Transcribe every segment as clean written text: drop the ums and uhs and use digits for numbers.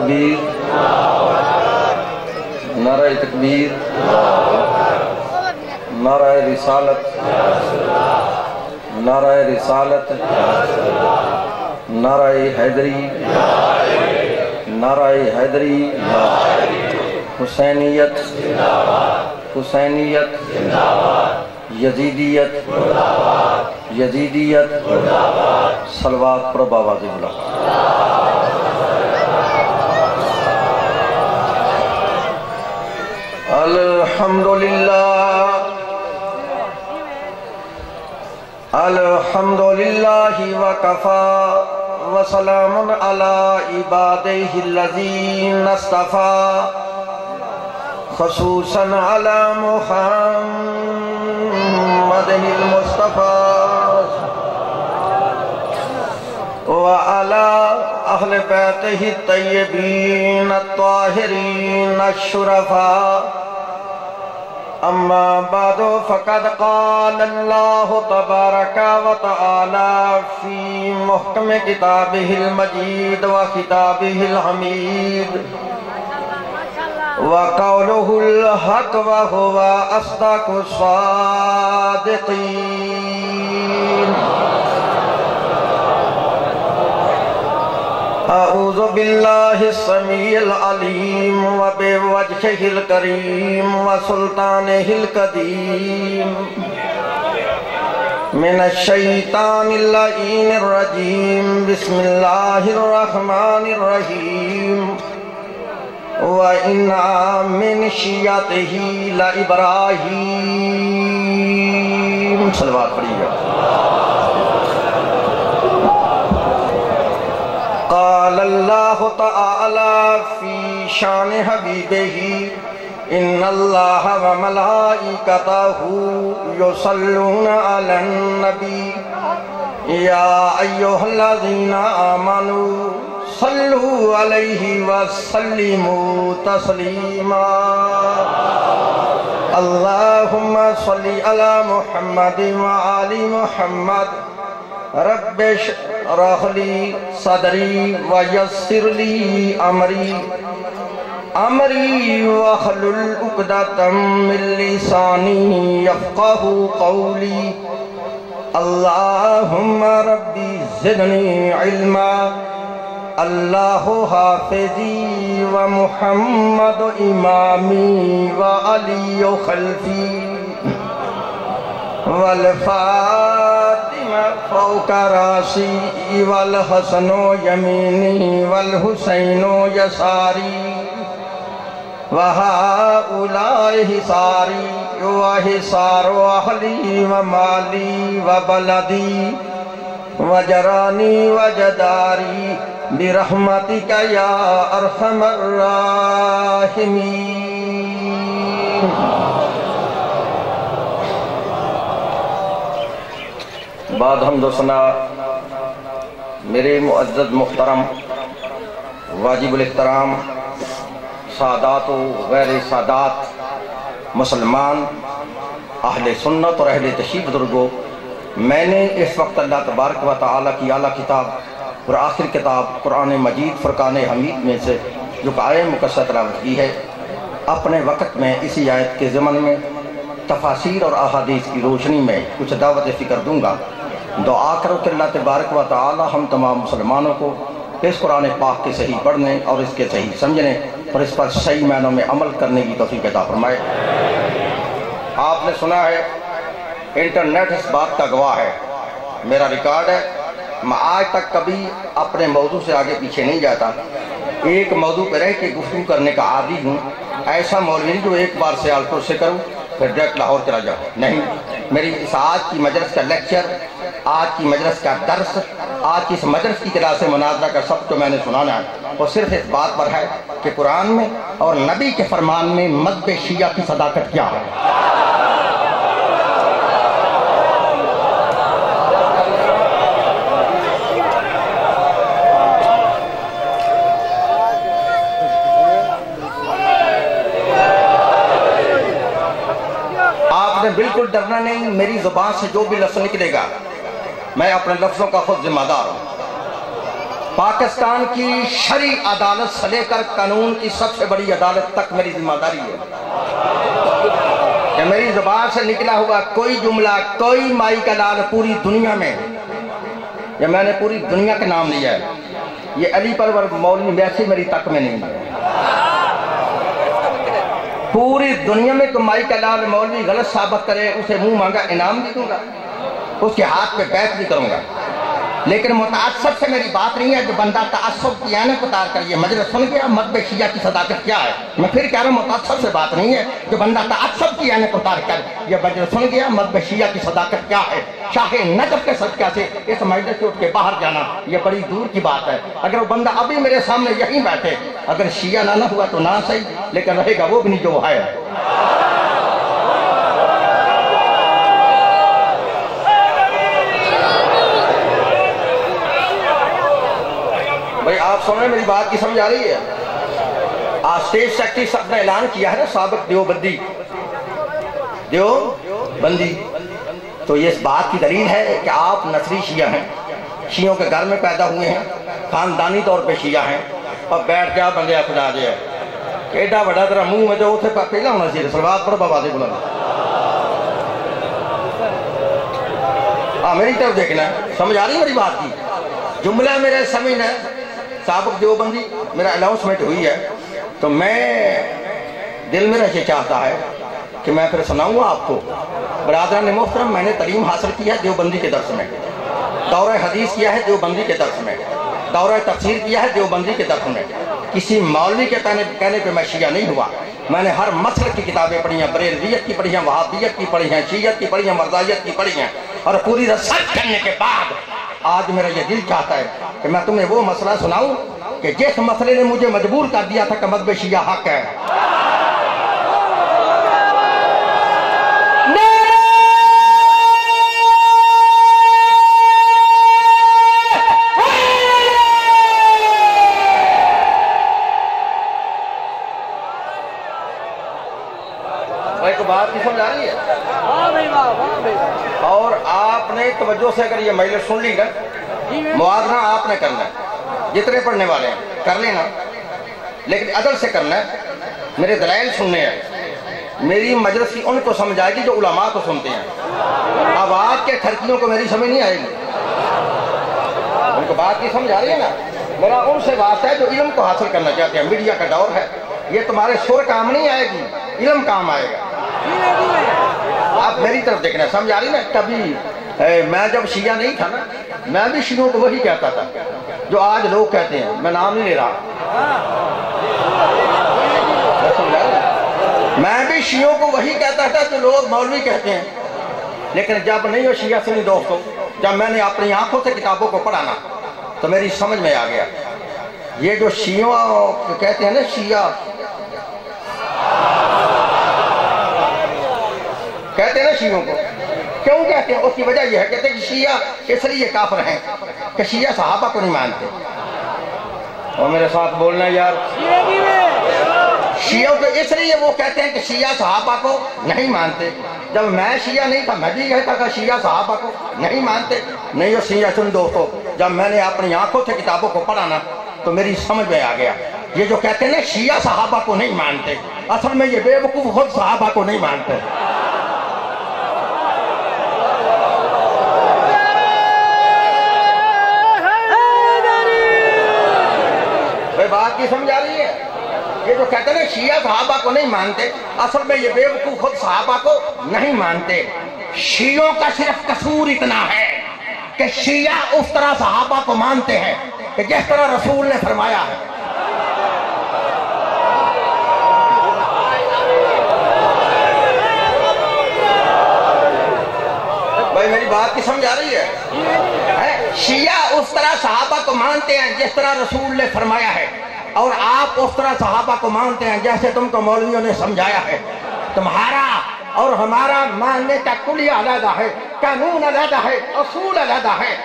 تکبیر نعرہ تکبیر نعرہ رسالت نعرہ رسالت نعرہ حیدری نعرہ حیدری حسینیت حسینیت یزیدیت یزیدیت صلوات پر باواز بلند الحمدللہ الحمدللہ وکفا وسلام علی عبادہ الذین اصطفیٰ خصوصاً علی محمد المصطفیٰ وعلی اہل بیتہ الطیبین الطاہرین الشرفاء اما بعد فقد قال اللہ تبارک و تعالی فی محکم کتابہ المجید و خطابہ الحمید وقولہ الحق وہو اصدق الصادقین اعوذ باللہ السمیع العلیم وبوجہہ الکریم وسلطانہ القدیم من الشیطان اللعین الرجیم بسم اللہ الرحمن الرحیم وَإِنَّا مِنْ شِيَّتِهِ لَإِبْرَاهِيمَ صلوات پڑھیے قال اللہ تعالی فی شان حبیبہ ان اللہ وملائکتہ یصلون علی النبی یا ایہا الذین آمنوا صلوا علیہ وسلموا تسلیما اللہم صلی علی محمد وآل محمد رب اشرح لی صدری ویسر لی امری واحلل عقدۃ من لسانی یفقہوا قولی اللہم ربی زدنی علما اللہ حافظی ومحمد امامی وعلی خلفی والفاطمہ فوق راسی والحسن یمینی والحسین یساری وہؤلاء حساری وحسار اہلی ومالی وبلدی وجرانی وجداری برحمتک یا ارحم الراحمین بعد حمد و ثنا میرے معزز محترم واجب الاحترام سادات و غیر سادات مسلمان اہل سنت اور اہل تشریف بزرگوں، میں نے اس وقت اللہ تبارک و تعالیٰ کی اعلیٰ کتاب اور آخر کتاب قرآن مجید فرقان حمید میں سے جو آیہ مقدسہ تلاوت کی ہے، اپنے وقت میں اسی آیت کے ضمن میں تفاسیر اور احادیث کی روشنی میں کچھ دعوت فکر دوں گا۔ دعا کرو کہ اللہ تبارک و تعالی ہم تمام مسلمانوں کو اس قرآن پاک کے صحیح پڑھنے اور اس کے صحیح سمجھنے اور اس پر صحیح معنوں میں عمل کرنے کی توفیق عطا فرمائے۔ آپ نے سنا ہے، انٹرنیٹ اس بات کا گواہ ہے، میرا ریکارڈ ہے، میں آج تک کبھی اپنے موضوع سے آگے پیچھے نہیں جاتا، ایک موضوع پہ رہ کے گفتگو کرنے کا عادی ہوں۔ ایسا مولوی نہیں جو ایک بار سیالکوٹ سے کروں پھر ڈائریکٹ لاہور چلا جاؤ، نہیں، میری اس آج کی مجلس کا لیکچر، آج کی مجلس کا درس، آج کی اس مجلس کی کلاس مناظرہ کا سب جو میں نے سنانا ہے وہ صرف اس بات پر ہے کہ قرآن میں اور نبی کے فرمان میں مذہب شیعہ کی صداقت کیا ہے۔ بالکل ڈرنا نہیں، میری زبان سے جو بھی لفظ نکلے گا میں اپنے لفظوں کا خود ذمہ دار ہوں۔ پاکستان کی شرعی عدالت سے لے کر قانون کی سب سے بڑی عدالت تک میری ذمہ داری ہے کہ میری زبان سے نکلا ہوا کوئی جملہ، کوئی مائی کا لال پوری دنیا میں، یہ میں نے پوری دنیا کا نام لیا ہے، یہ علی پرور مولوی ویسے میری تک میں نہیں ہے، پوری دنیا میں کوئی مائی کا لال مولوی غلط ثابت کرے اسے منہ مانگا انعام بھی دوں گا، اس کے ہاتھ پہ بیعت بھی کروں گا، لیکن متعصب سے میری بات نہیں ہے جو بندہ تعصب کی عینت اتار کر یہ مجلس سن گیا مذہب شیعہ کی صداقت کیا ہے۔ میں پھر کہہ رہا ہوں متعصب سے بات نہیں ہے جو بندہ تعصب کی عینت اتار کر یہ مجلس سن گیا مذہب شیعہ کی صداقت کیا ہے۔ شاہ نجف کے صدقہ سے اس مجلس سے اٹھ کے باہر جانا یہ بڑی دور کی بات ہے۔ اگر وہ بندہ ابھی میرے سامنے یہیں بیٹھے، اگر شیعہ نہ ہوا تو نہ صحیح، لیکن رہے گا وہ بھی نہیں جو ہے۔ بھئی آپ سن رہے ہیں میری بات کی سمجھ آ رہی ہے؟ آج اسٹیٹ سیکٹری صاحب نے اعلان کیا ہے نا سابق دیوبندی، تو یہ اس بات کی دلیل ہے کہ آپ نصری شیعہ ہیں، شیعوں کے گھر میں پیدا ہوئے ہیں، خاندانی طور پہ شیعہ ہیں، اور بیٹھ کیا بندے خدا دے ہے کہ ایڈا بڑا ترہ منہ میں جو اتھے پہلا ہونا چاہیے سلوات پڑھو بابا دے بلا میری طرف دیکھنا ہے، سمجھ آ رہی میری بات کی؟ جملہ میرے سمجھ ہے سابق دیوبندی میرا اناؤنسمنٹ ہوئی ہے تو میں دل میں یہ چاہتا ہے کہ میں پھر سناؤں گا آپ کو۔ برادران محترم، میں نے تعلیم حاصل کی ہے دیوبندی کے درس میں، دورہ حدیث کیا ہے دیوبندی کے درس میں، دورہ تفسیر کیا ہے دیوبندی کے درس میں، کسی مولوی کے کہنے پہ میں شیعہ نہیں ہوا۔ میں نے ہر مسلک کی کتابیں پڑھی ہیں، بریلویت کی پڑھی ہیں، وہابیت کی پڑھی ہیں، شیعت کی پڑھی ہیں، مرزائیت کی پڑھی ہیں، اور پوری ریسرچ کرنے کے بعد آج میرا یہ دل چاہتا ہے کہ میں تمہیں وہ مسئلہ سناؤں کہ جس مسئلے نے مجھے مجبور کر دیا تھا کہ مذہب شیعہ حق ہے۔ ایک بات کی سمجھ آ رہی ہے؟ اور آپ نے توجہ سے اگر یہ مجلس سن لی نا، موازنہ آپ نے کرنا ہے، جتنے پڑھنے والے ہیں کر لینا، لیکن عدل سے کرنا ہے، میرے دلائل سننے ہیں، میری مجلس کی ان کو سمجھ آئے گی جو علماء کو سنتے ہیں، اب آپ کے کھرکیوں کو میری سمجھ نہیں آئے گی، ان کو بات کی سمجھ آ رہی ہے نا؟ میرا ان سے بات ہے جو علم کو حاصل کرنا چاہتے ہیں۔ میڈیا کا دور ہے، یہ تمہارے سر کام نہیں آئے گی، علم کام آئے گا۔ آپ میری طرف دیکھنا، سمجھ آ رہی نا؟ کبھی میں جب شیعہ نہیں تھا نا، میں بھی شیعوں کو وہی کہتا تھا جو آج لوگ کہتے ہیں، میں نام نہیں لے رہا، میں بھی شیعوں کو وہی کہتا تھا جو لوگ مولوی کہتے ہیں، لیکن جب نہیں ہو شیعہ سنی دوستوں، جب میں نے اپنی آنکھوں سے کتابوں کو پڑھانا تو میری سمجھ میں آ گیا یہ جو شیعوں کہتے ہیں نا، شیعہ کہتے ہیں نا شیعوں کو، کیوں کہتے ہیں؟ اس کی وجہ یہ ہے کہتے ہیں کہ شیعہ اس لیے کافر ہیں کہ شیعہ صحابہ کو نہیں مانتے۔ اور میرے ساتھ بولنا یار، شیعوں کو اس لیے وہ کہتے ہیں کہ شیعہ صحابہ کو نہیں مانتے۔ جب میں شیعہ نہیں تھا میں بھی کہتا کہ شیعہ صحابہ کو نہیں مانتے۔ نہیں ہو شیعہ سن دوستو، جب میں نے اپنی آنکھوں سے کتابوں کو پڑھانا تو میری سمجھ میں آ گیا یہ جو کہتے ہیں نا شیعہ صحابہ کو نہیں مانتے، اصل میں یہ بے وقوف خود صحابہ کو نہیں مانتے۔ بات کی سمجھ آ رہی ہے؟ یہ جو کہتے ہیں شیعہ صحابہ کو نہیں مانتے، اصل میں یہ بے وقوف خود صحابہ کو نہیں مانتے۔ شیعوں کا صرف قصور اتنا ہے کہ شیعہ اس طرح صحابہ کو مانتے ہیں کہ جس طرح رسول نے فرمایا ہے۔ بھائی میری بات کی سمجھ آ رہی ہے؟ شیعہ اس طرح صحابہ کو مانتے ہیں جس طرح رسول نے فرمایا ہے، اور آپ اس طرح صحابہ کو مانتے ہیں جیسے تم کو مولویوں نے سمجھایا ہے۔ تمہارا اور ہمارا ماننے کا کلیہ علیحدہ ہے، قانون علیحدہ ہے، اصول علیحدہ ہے،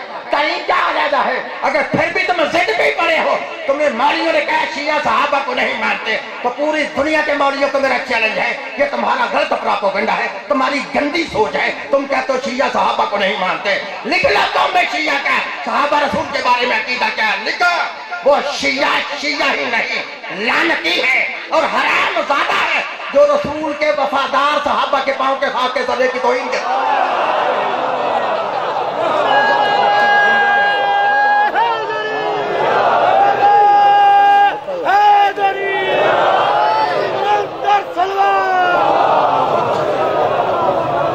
تعلیم کیا علیحدہ ہے؟ اگر پھر بھی تم ضد پہ پڑے ہو، تمہیں مولیوں نے کہا شیعہ صحابہ کو نہیں مانتے، تو پوری دنیا کے مولیوں کو میرا چیلنج ہے، یہ تمہارا غلط پراپوگنڈا ہے، تمہاری گندی سوچ ہے، تم کہتے ہو شیعہ صحابہ کو نہیں مانتے۔ لکھ لو تم میں شیعہ کا صحابہ رسول کے بارے میں عقیدہ کیا ہے، لکھو۔ وہ شیعہ ہی نہیں، لعنتی ہے اور حرام زادہ ہے جو رسول کے وفادار صحابہ کے پاؤں کے خاک کے ذرے کی توہین کرتا ہے۔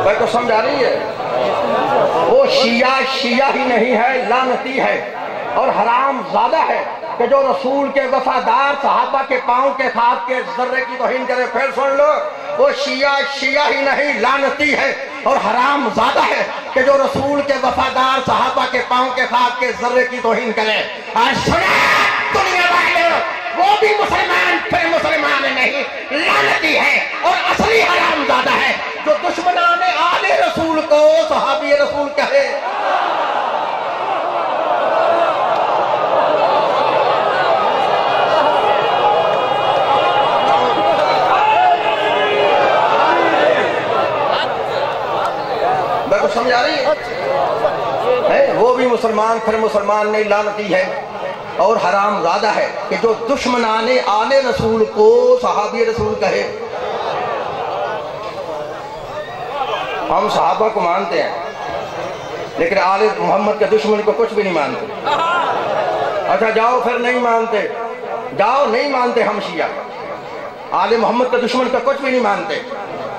بھائی کو سمجھ آ رہی ہے؟ وہ شیعہ ہی نہیں ہے، لعنتی ہے اور حرام زادہ ہے کہ جو رسول کے وفادار صحابہ کے پاؤں کے خاک کے ذرے کی توہین کرے۔ پھر سن لو، وہ شیعہ ہی نہیں، لعنتی ہے اور حرام زادہ ہے کہ جو رسول کے وفادار صحابہ کے پاؤں کے خاک کے ذرے کی توہین کرے۔ آج سنا دنیا والے، وہ بھی مسلمان پھر مسلمان نہیں، لعنتی ہے اور اصلی حرام زادہ ہے جو دشمنان آل رسول کو صحابی رسول کہے۔ سمجھ آ رہی ہے؟ وہ بھی مسلمان پھر مسلمان نہیں، لعنتی ہے اور حرام زادہ ہے کہ جو دشمنان آل رسول کو صحابی رسول کہے۔ ہم صحابہ کو مانتے ہیں لیکن آل محمد کے دشمن کو کچھ بھی نہیں مانتے۔ اچھا جاؤ پھر نہیں مانتے، جاؤ نہیں مانتے ہم شیعہ، آل محمد کے دشمن کو کچھ بھی نہیں مانتے۔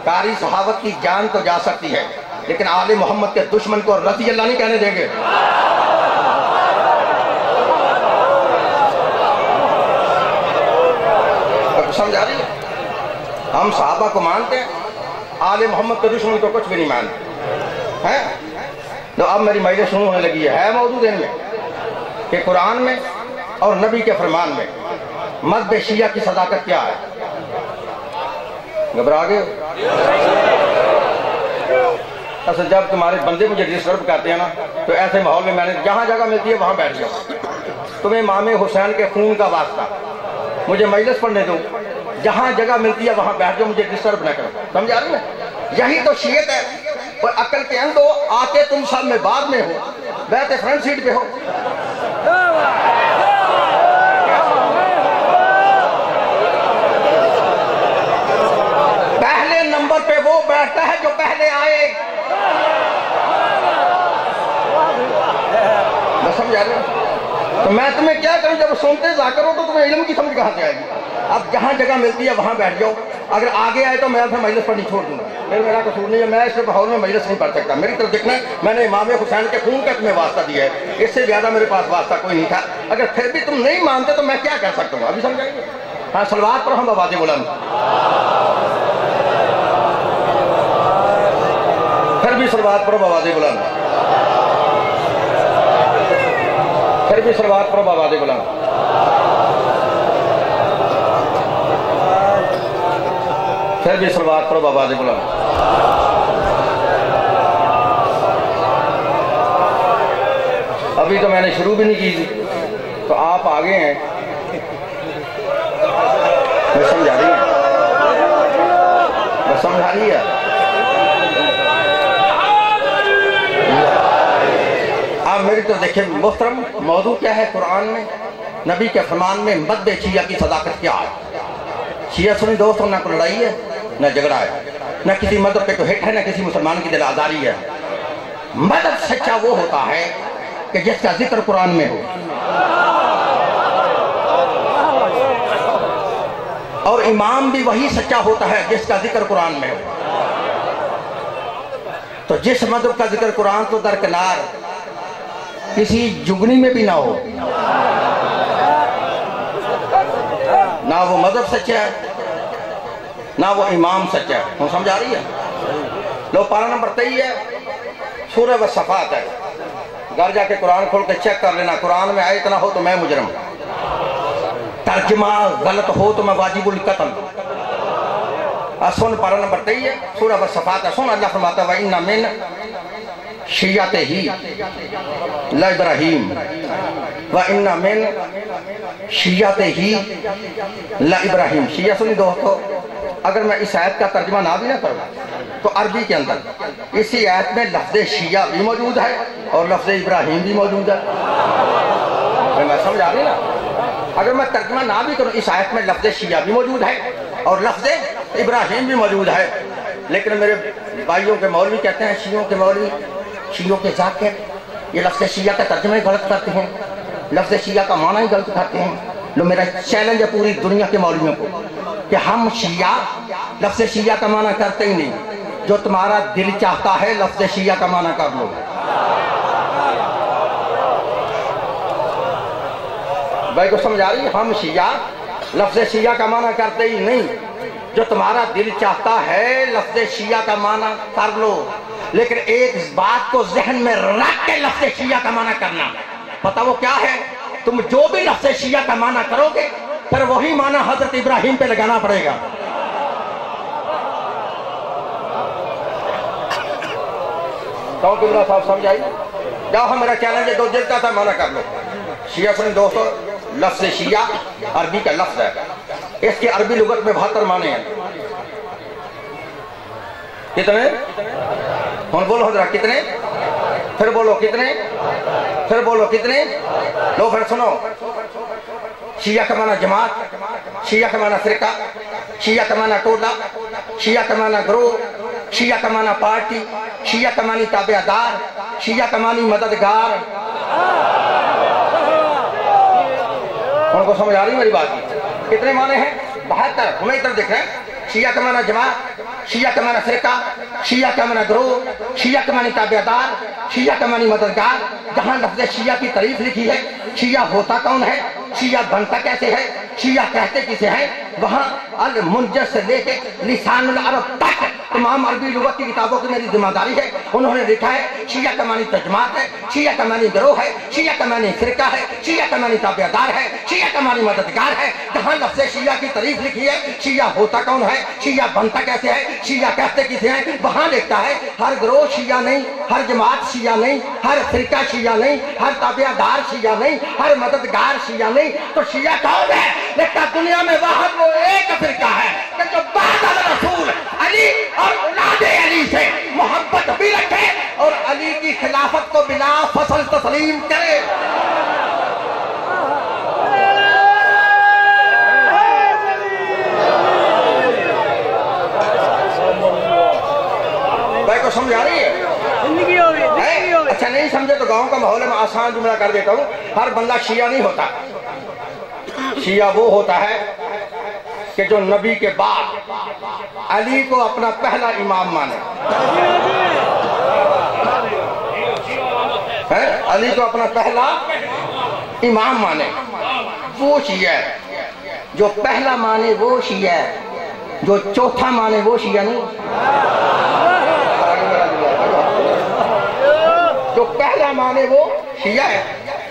قاری صحابت کی جان تو جا سکتی ہے لیکن آل محمد کے دشمن کو رضی اللہ نہیں کہنے دیں گے۔ سمجھ آ رہی ہے؟ ہم صحابہ کو مانتے ہیں، آل محمد کے دشمن کو کچھ بھی نہیں مانتے ہیں۔ تو اب میری مجلس شروع ہونے لگی ہے موجود ان میں کہ قرآن میں اور نبی کے فرمان میں مذہب شیعہ کی صداقت کیا ہے۔ گھبرا گئے؟ اصل جب تمہارے بندے مجھے ڈسٹرب کرتے ہیں نا تو ایسے ماحول میں نے جہاں جگہ ملتی ہے وہاں بیٹھ جاؤ۔ تمہیں امام حسین کے خون کا واسطہ، مجھے مجلس پڑھنے دو، جہاں جگہ ملتی ہے وہاں بیٹھ جاؤ، مجھے ڈسٹرب نہ کرو۔ سمجھ آ رہی ہے؟ یہی تو شیعت ہے۔ اور عقل کے اندھ ہو، آتے تم سب میں بعد میں ہو، بیٹھے فرنٹ سیٹ پہ ہو۔ پہلے نمبر پہ وہ بیٹھتا ہے جو پہلے آئے۔ سمجھ آ رہے ہیں؟ تو میں تمہیں کیا کروں، جب سنتے ذاکر ہو تو تمہیں علم کی سمجھ کہاں سے آئے گی؟ اب جہاں جگہ ملتی ہے وہاں بیٹھ جاؤ۔ اگر آگے آئے تو میں پھر مجلس پڑھنی چھوڑ دوں گا، میرا قصور نہیں ہے، میں اس ماحول میں مجلس نہیں پڑھ سکتا۔ میری طرف دیکھنا ہے، میں نے امام حسین کے خون کا تمہیں واسطہ دیا ہے، اس سے زیادہ میرے پاس واسطہ کوئی نہیں تھا۔ اگر پھر بھی تم نہیں مانتے تو میں کیا کر سکتا ہوں؟ ابھی سمجھائیں گے؟ ہاں صلوات پر ہم آواز بلند، پھر بھی صلوات پر آواز بلند، پھر بھی صلوات پر آواز بلند۔ پھر بھی صلوات پر آواز بلند۔ ابھی تو میں نے شروع بھی نہیں کی تھی تو آپ آگے ہیں، میں سمجھا رہی ہے، میں سمجھا رہی ہے۔ آپ میری تو دیکھیں محترم، موضوع کیا ہے قرآن میں، نبی کے فرمان میں مذہب شیعہ کی صداقت کیا ہے۔ شیعہ سنی دوستوں، نہ کوئی لڑائی ہے نہ جھگڑا ہے، نہ کسی مذہب پہ کوئی ہٹ ہے، نہ کسی مسلمان کی دل آزاری ہے۔ مذہب سچا وہ ہوتا ہے کہ جس کا ذکر قرآن میں ہو، اور امام بھی وہی سچا ہوتا ہے جس کا ذکر قرآن میں ہو۔ تو جس مذہب کا ذکر قرآن تو درکنار کسی جگنی میں بھی نہ ہو، نہ وہ مذہب سچا ہے نہ وہ امام سچا ہے۔ ہم سمجھ آ رہی ہے؟ لو پارہ نمبر 23 ہے، سورہ والصفات ہے، گھر جا کے قرآن کھول کے چیک کر لینا، قرآن میں آیت نہ ہو تو میں مجرم، ترجمہ غلط ہو تو میں واجب القتل۔ سن پارہ نمبر 23 ہے، سورہ والصفات ہے، سن اللہ فرماتا ہے وَإِنَّ مِن شیعت ہی لا ابراہیم وَإِنَّ مِن شیعت ہی لا ابراہیم. شیعہ سنی دوستو، اگر میں اس آیت کا ترجمہ نہ بھی نہ کروں تو عربی کے اندر اسی آیت میں لفظ شیعہ بھی موجود ہے اور لفظ ابراہیم بھی موجود ہے. میں سمجھ آ رہی نا؟ اگر میں ترجمہ نہ بھی کروں اس آیت میں لفظ شیعہ بھی موجود ہے اور لفظ ابراہیم بھی موجود ہے، لیکن میرے بھائیوں کے مولوی کہتے ہیں، شیعوں کے مولوی، شیعوں کے ذاکر یہ لفظ شیعہ کا ترجمہ ہی غلط کرتے ہیں، لفظ شیعہ کا معنی ہی غلط کرتے ہیں. لو میرا چیلنج ہے پوری دنیا کے مولویوں کو کہ ہم شیعہ لفظ شیعہ کا معنی کرتے ہی نہیں. جو تمہارا دل چاہتا ہے لفظ شیعہ کا معنی کر لو. بھائی کو سمجھ آ رہی ہے؟ ہم شیعہ لفظ شیعہ کا معنی کرتے ہی نہیں. جو تمہارا دل چاہتا ہے لفظ شیعہ کا معنی کر لو، لیکن ایک بات کو ذہن میں رکھ کے لفظ شیعہ کا معنی کرنا. پتہ وہ کیا ہے؟ تم جو بھی لفظ شیعہ کا معنی کرو گے پھر وہی معنی حضرت ابراہیم پہ لگانا پڑے گا. کہوں کہ صاحب سمجھ آئی؟ جاؤ ہم میرا چیلنج ہے، دو دل کا تھا معنی کر لو. شیعہ سنی دوستو، لفظ شیعہ عربی کا لفظ ہے، اس کی عربی لغت میں 72 معنی ہیں. کتنے؟ ہن بولو حضرت کتنے؟ پھر بولو کتنے؟ پھر بولو کتنے؟ لو پھر سنو. شیعہ کا معنی جماعت، شیعہ کا معنی فرقہ، شیعہ کا معنی ٹولہ، شیعہ کا معنی گروہ، شیعہ کا معنی پارٹی، شیعہ کا معنی تابعدار، شیعہ کا معنی مددگار. ان کو سمجھ آ رہی میری بات کی؟ کتنے معنی ہیں؟ 72. ہمیں ادھر دیکھ رہے ہیں. شیعہ کا معنی جماعت، شیعہ کا معنی فرقہ، شیعہ کا معنی گروہ، شیعہ کا معنی تابعدار، شیعہ کا معنی مددگار. جہاں لفظ شیعہ کی تعریف لکھی ہے، شیعہ ہوتا کون ہے، شیعہ بنتا کیسے ہے، شیعہ کہتے کسے ہیں، وہاں المنجز سے لے کے لسان العرب تک تمام عربی لغت کی کتابوں کی میری ذمہ داری ہے. انہوں نے لکھا ہے شیعہ کا معنی جماعت ہے، شیعہ کا معنی گروہ ہے، شیعہ کا معنی فرقہ ہے، شیعہ کا معنی تابعدار ہے، شیعہ کا معنی مددگار ہے. جہاں لفظ شیعہ کی تعریف لکھی ہے، شیعہ ہوتا کون ہے، شیعہ بنتا کیسے ہے، شیعہ کہتے کسے ہیں، وہاں لکھتا ہے ہر گروہ شیعہ نہیں، ہر جماعت شیعہ نہیں، ہر فرقہ شیعہ نہیں، ہر تابعدار شیعہ نہیں، ہر مددگار شیعہ نہیں. تو شیعہ کون ہے؟ لکھتا دنیا میں واحد وہ ایک فرقہ ہے کہ جو بعد رسول علی اور اولاد علی سے محبت بھی رکھے اور علی کی خلافت کو بلا فصل تسلیم کرے. بھائی کو سمجھ آ رہی ہے؟ اچھا نہیں سمجھے تو گاؤں کا ماحول میں آسان جملہ کر دیتا ہوں. ہر بندہ شیعہ نہیں ہوتا. شیعہ وہ ہوتا ہے کہ جو نبی کے بعد علی کو اپنا پہلا امام مانے. علی کو اپنا پہلا امام مانے، وہ شیعہ ہے. جو پہلا مانے وہ شیعہ ہے، جو چوتھا مانے وہ شیعہ نہیں. جو پہلا مانے وہ شیعہ ہے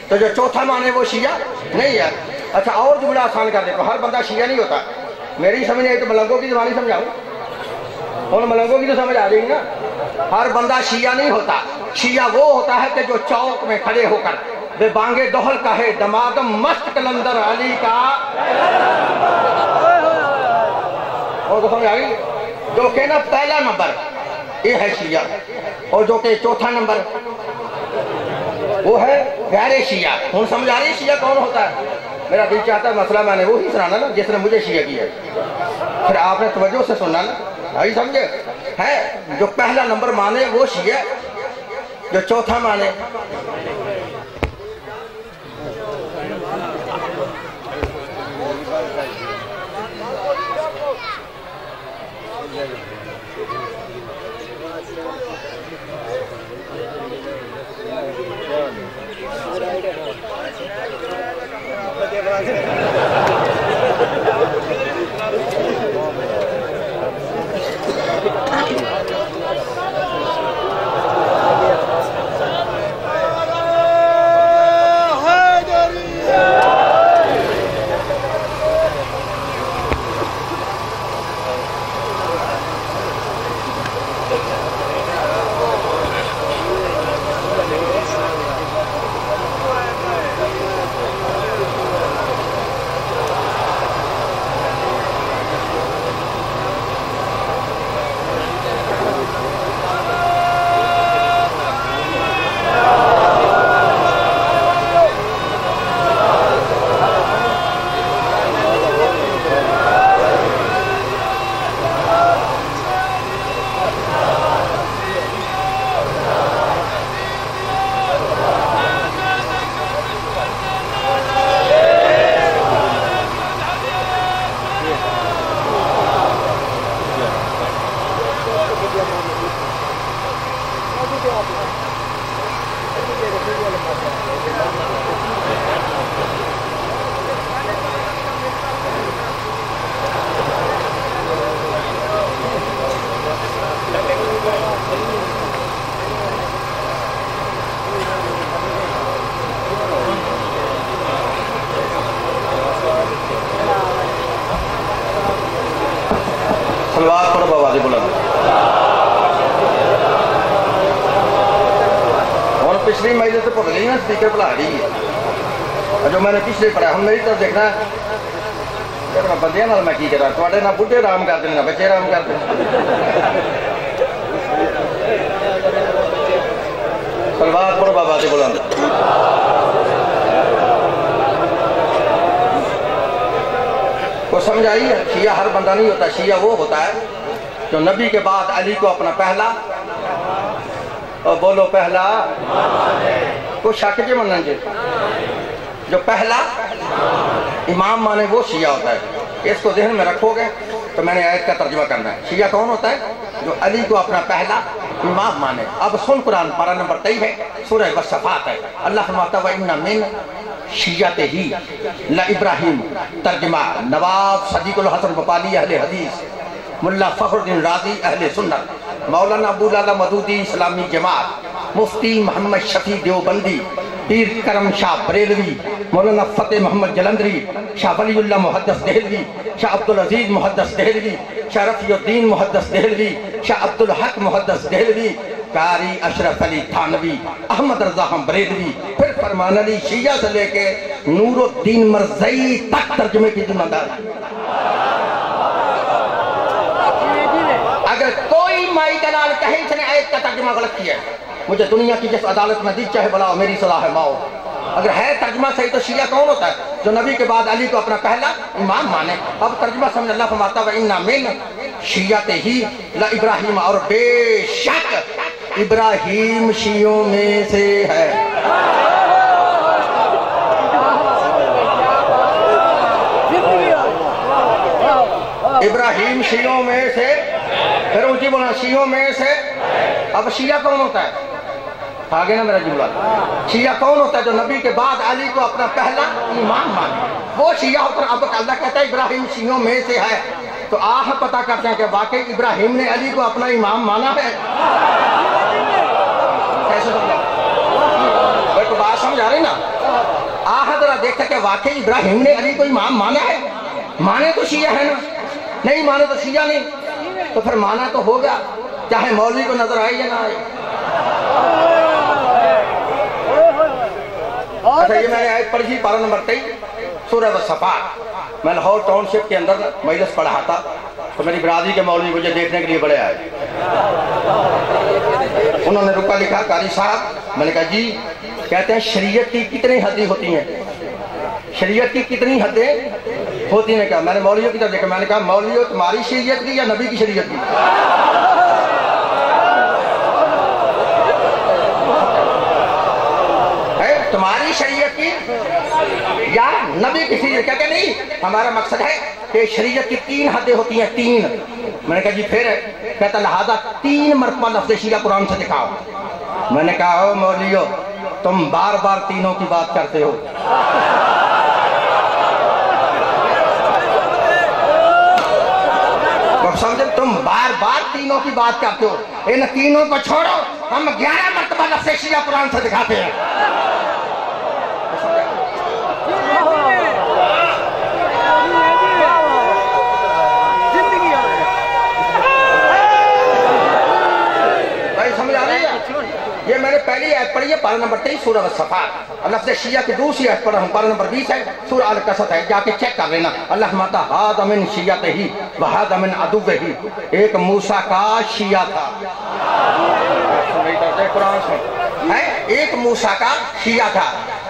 تو جو چوتھا مانے وہ شیعہ نہیں ہے. اچھا اور جملہ آسان کر دیتا ہوں. ہر بندہ شیعہ نہیں ہوتا. میری سمجھ آئی تو ملنگوں کی زبانی سمجھاؤں. ان ملنگوں کی تو سمجھ آ جائے گی نا. ہر بندہ شیعہ نہیں ہوتا. شیعہ وہ ہوتا ہے کہ جو چوک میں کھڑے ہو کر بے بانگے دوہل کا ہے دمادم مست کلندر علی کا. اور تو سمجھ آئی؟ جو کہ نا پہلا نمبر یہ ہے شیعہ، اور جو کہ چوتھا نمبر وہ ہے غیر شیعہ. ہوں سمجھ آ رہی ہے شیعہ کون ہوتا ہے؟ میرا دل چاہتا ہے مسئلہ میں نے وہی سنانا نا جس نے مجھے شیعہ کیا ہے. پھر آپ نے توجہ سے سننا نا. بھائی سمجھے؟ ہے جو پہلا نمبر مانے وہ شیعہ، جو چوتھا مانے. صلوات پڑھو بآواز بلند۔ اور پچھلی مجلس سے پڑھ گئی نا سپیکر بلا رہی ہے، جو میں نے پچھلے پڑھا ہم میری طرف دیکھنا بندیاں نال میں کی کرا تھوڑے نہ بڈھے آرام کرتے نہ بچے آرام کرتے۔ صلوات پڑھو بآواز بلند۔ کو سمجھ آئی ہے؟ شیعہ ہر بندہ نہیں ہوتا، شیعہ وہ ہوتا ہے جو نبی کے بعد علی کو اپنا پہلا، اور بولو پہلا، کو شک جی منن جی، جو پہلا امام مانے وہ شیعہ ہوتا ہے۔ اس کو ذہن میں رکھو گے تو میں نے آیت کا ترجمہ کرنا ہے۔ شیعہ کون ہوتا ہے؟ جو علی کو اپنا پہلا امام مانے۔ اب سن قرآن پارہ نمبر 23 ہے، سورہ والصفات ہے۔ اللہ فرماتا ہے وَإِنَّ مِنْ شیعتہ لَإِبْرَاہِیم، ترجمہ نواب صدیق الحسن بپالی اہل حدیث، ملا فخر الدین رازی اہل سنت، مولانا ابو لالا مدودی اسلامی جماعت، مفتی محمد شفیع دیوبندی، پیر کرم شاہ بریلوی، مولانا فتح محمد جلندری، شاہ ولی اللہ محدث دہلوی، شاہ عبدالعزیز محدث دہلوی، شاہ رفیع الدین محدث دہلوی، شاہ عبدالحق محدث دہلوی، قاری اشرف علی تھانوی، احمد رضا بریلوی، پھر فرمان علی شیعہ سے لے کے نور الدین مرزئی تک ترجمے کی ذمہ داری۔ اگر کوئی مائی دلال کہیں اس نے آیت کا ترجمہ غلط کیا ہے، مجھے دنیا کی جس عدالت میں دی چاہے بلاؤ، میری صلاح ہے ماؤ۔ اگر ہے ترجمہ صحیح تو شیعہ کون ہوتا ہے؟ جو نبی کے بعد علی کو اپنا پہلا امام مانے۔ اب ترجمہ سمجھ اللہ فرماتا ہے وَإِنَّ مِنْ شِیعَتِهِ لَإِبْرَاہِیم، اور بے شک ابراہیم شیعوں میں سے ہے۔ ابراہیم شیعوں میں سے، پھر اونچی بولا شیعوں میں سے۔ اب شیعہ کون ہوتا ہے؟ آگے نا میرا جملہ، شیعہ کون ہوتا ہے؟ جو نبی کے بعد علی کو اپنا پہلا امام مانے، وہ شیعہ ہوتا ہے۔ اب اللہ کہتا ہے ابراہیم شیعوں میں سے ہے، تو آہ پتہ کرتے ہیں کہ واقعی ابراہیم نے علی کو اپنا امام مانا ہے۔ کیسے سمجھا؟ کوئی تو بات سمجھ آ رہی نا؟ آہ ذرا دیکھتا کہ واقعی ابراہیم نے علی کو امام مانا ہے۔ مانے تو شیعہ ہے نا، نہیں مانے تو شیعہ نہیں، تو پھر مانا تو ہوگا چاہے مولوی کو نظر آئے یا نہ آئے۔ اچھا یہ میں نے آیت پڑھی تھی پارہ نمبر 23 سورہ والصفات۔ میں لاہور ٹاؤن شپ کے اندر مجلس پڑھا تھا تو میری برادری کے مولوی مجھے دیکھنے کے لیے بڑے آئے۔ انہوں نے رکا لکھا قاری صاحب، میں نے کہا جی، کہتے ہیں شریعت کی کتنی حدیں ہوتی ہیں؟ شریعت کی کتنی حدیں ہوتی ہیں؟ کہا میں نے مولویوں کی طرف دیکھا، میں نے کہا مولویوں تمہاری شریعت کی یا نبی کی شریعت کی؟ تمہاری شریعت کی یا نبی کی شریعت؟ کہتے نہیں، ہمارا مقصد ہے کہ شریعت کی 3 حدیں ہوتی ہیں، 3۔ میں نے کہا جی پھر؟ کہتا لہذا 3 مرتبہ لفظ شیعہ قرآن سے دکھاؤ۔ میں نے کہا او مولیو، تم بار بار تینوں کی بات کرتے ہو۔ سمجھے تم بار بار تینوں کی بات کرتے ہو، ان تینوں کو چھوڑو، ہم 11 مرتبہ لفظ شیعہ قرآن سے دکھاتے ہیں۔ یہ میں نے پہلی آیت پڑھی ہے پارہ نمبر 23 سورہ والصفات، اور لفظ شیعہ کی دوسری آیت پڑھا ہوں پارہ نمبر 20 ہے سورہ القصص ہے، جا کے چیک کر لینا۔ اللہ فرماتا ہذا من شیعتہ وہذا من عدوہ، ایک موسیٰ کا شیعہ تھا، ایک موسیٰ کا شیعہ تھا،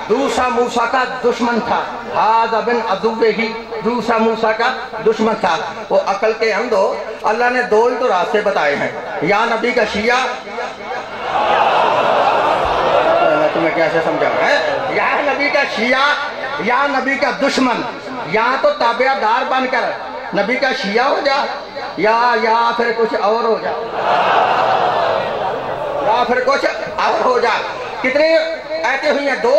دوسرا موسیٰ کا دشمن تھا۔ ہذا من عدوہ، دوسرا موسیٰ کا دشمن تھا۔ وہ عقل کے اندھو، اللہ نے 2 ہی تو راستے بتائے ہیں، یا نبی کا شیعہ، تمہیں کیسے سمجھا ہے، یا نبی کا شیعہ یا نبی کا دشمن، یا تو تابعہ دار بن کر نبی کا شیعہ ہو جا، یا پھر کچھ اور ہو جا، یا پھر کچھ اور ہو جا۔ کتنے آیتیں ہوئی ہیں؟ 2۔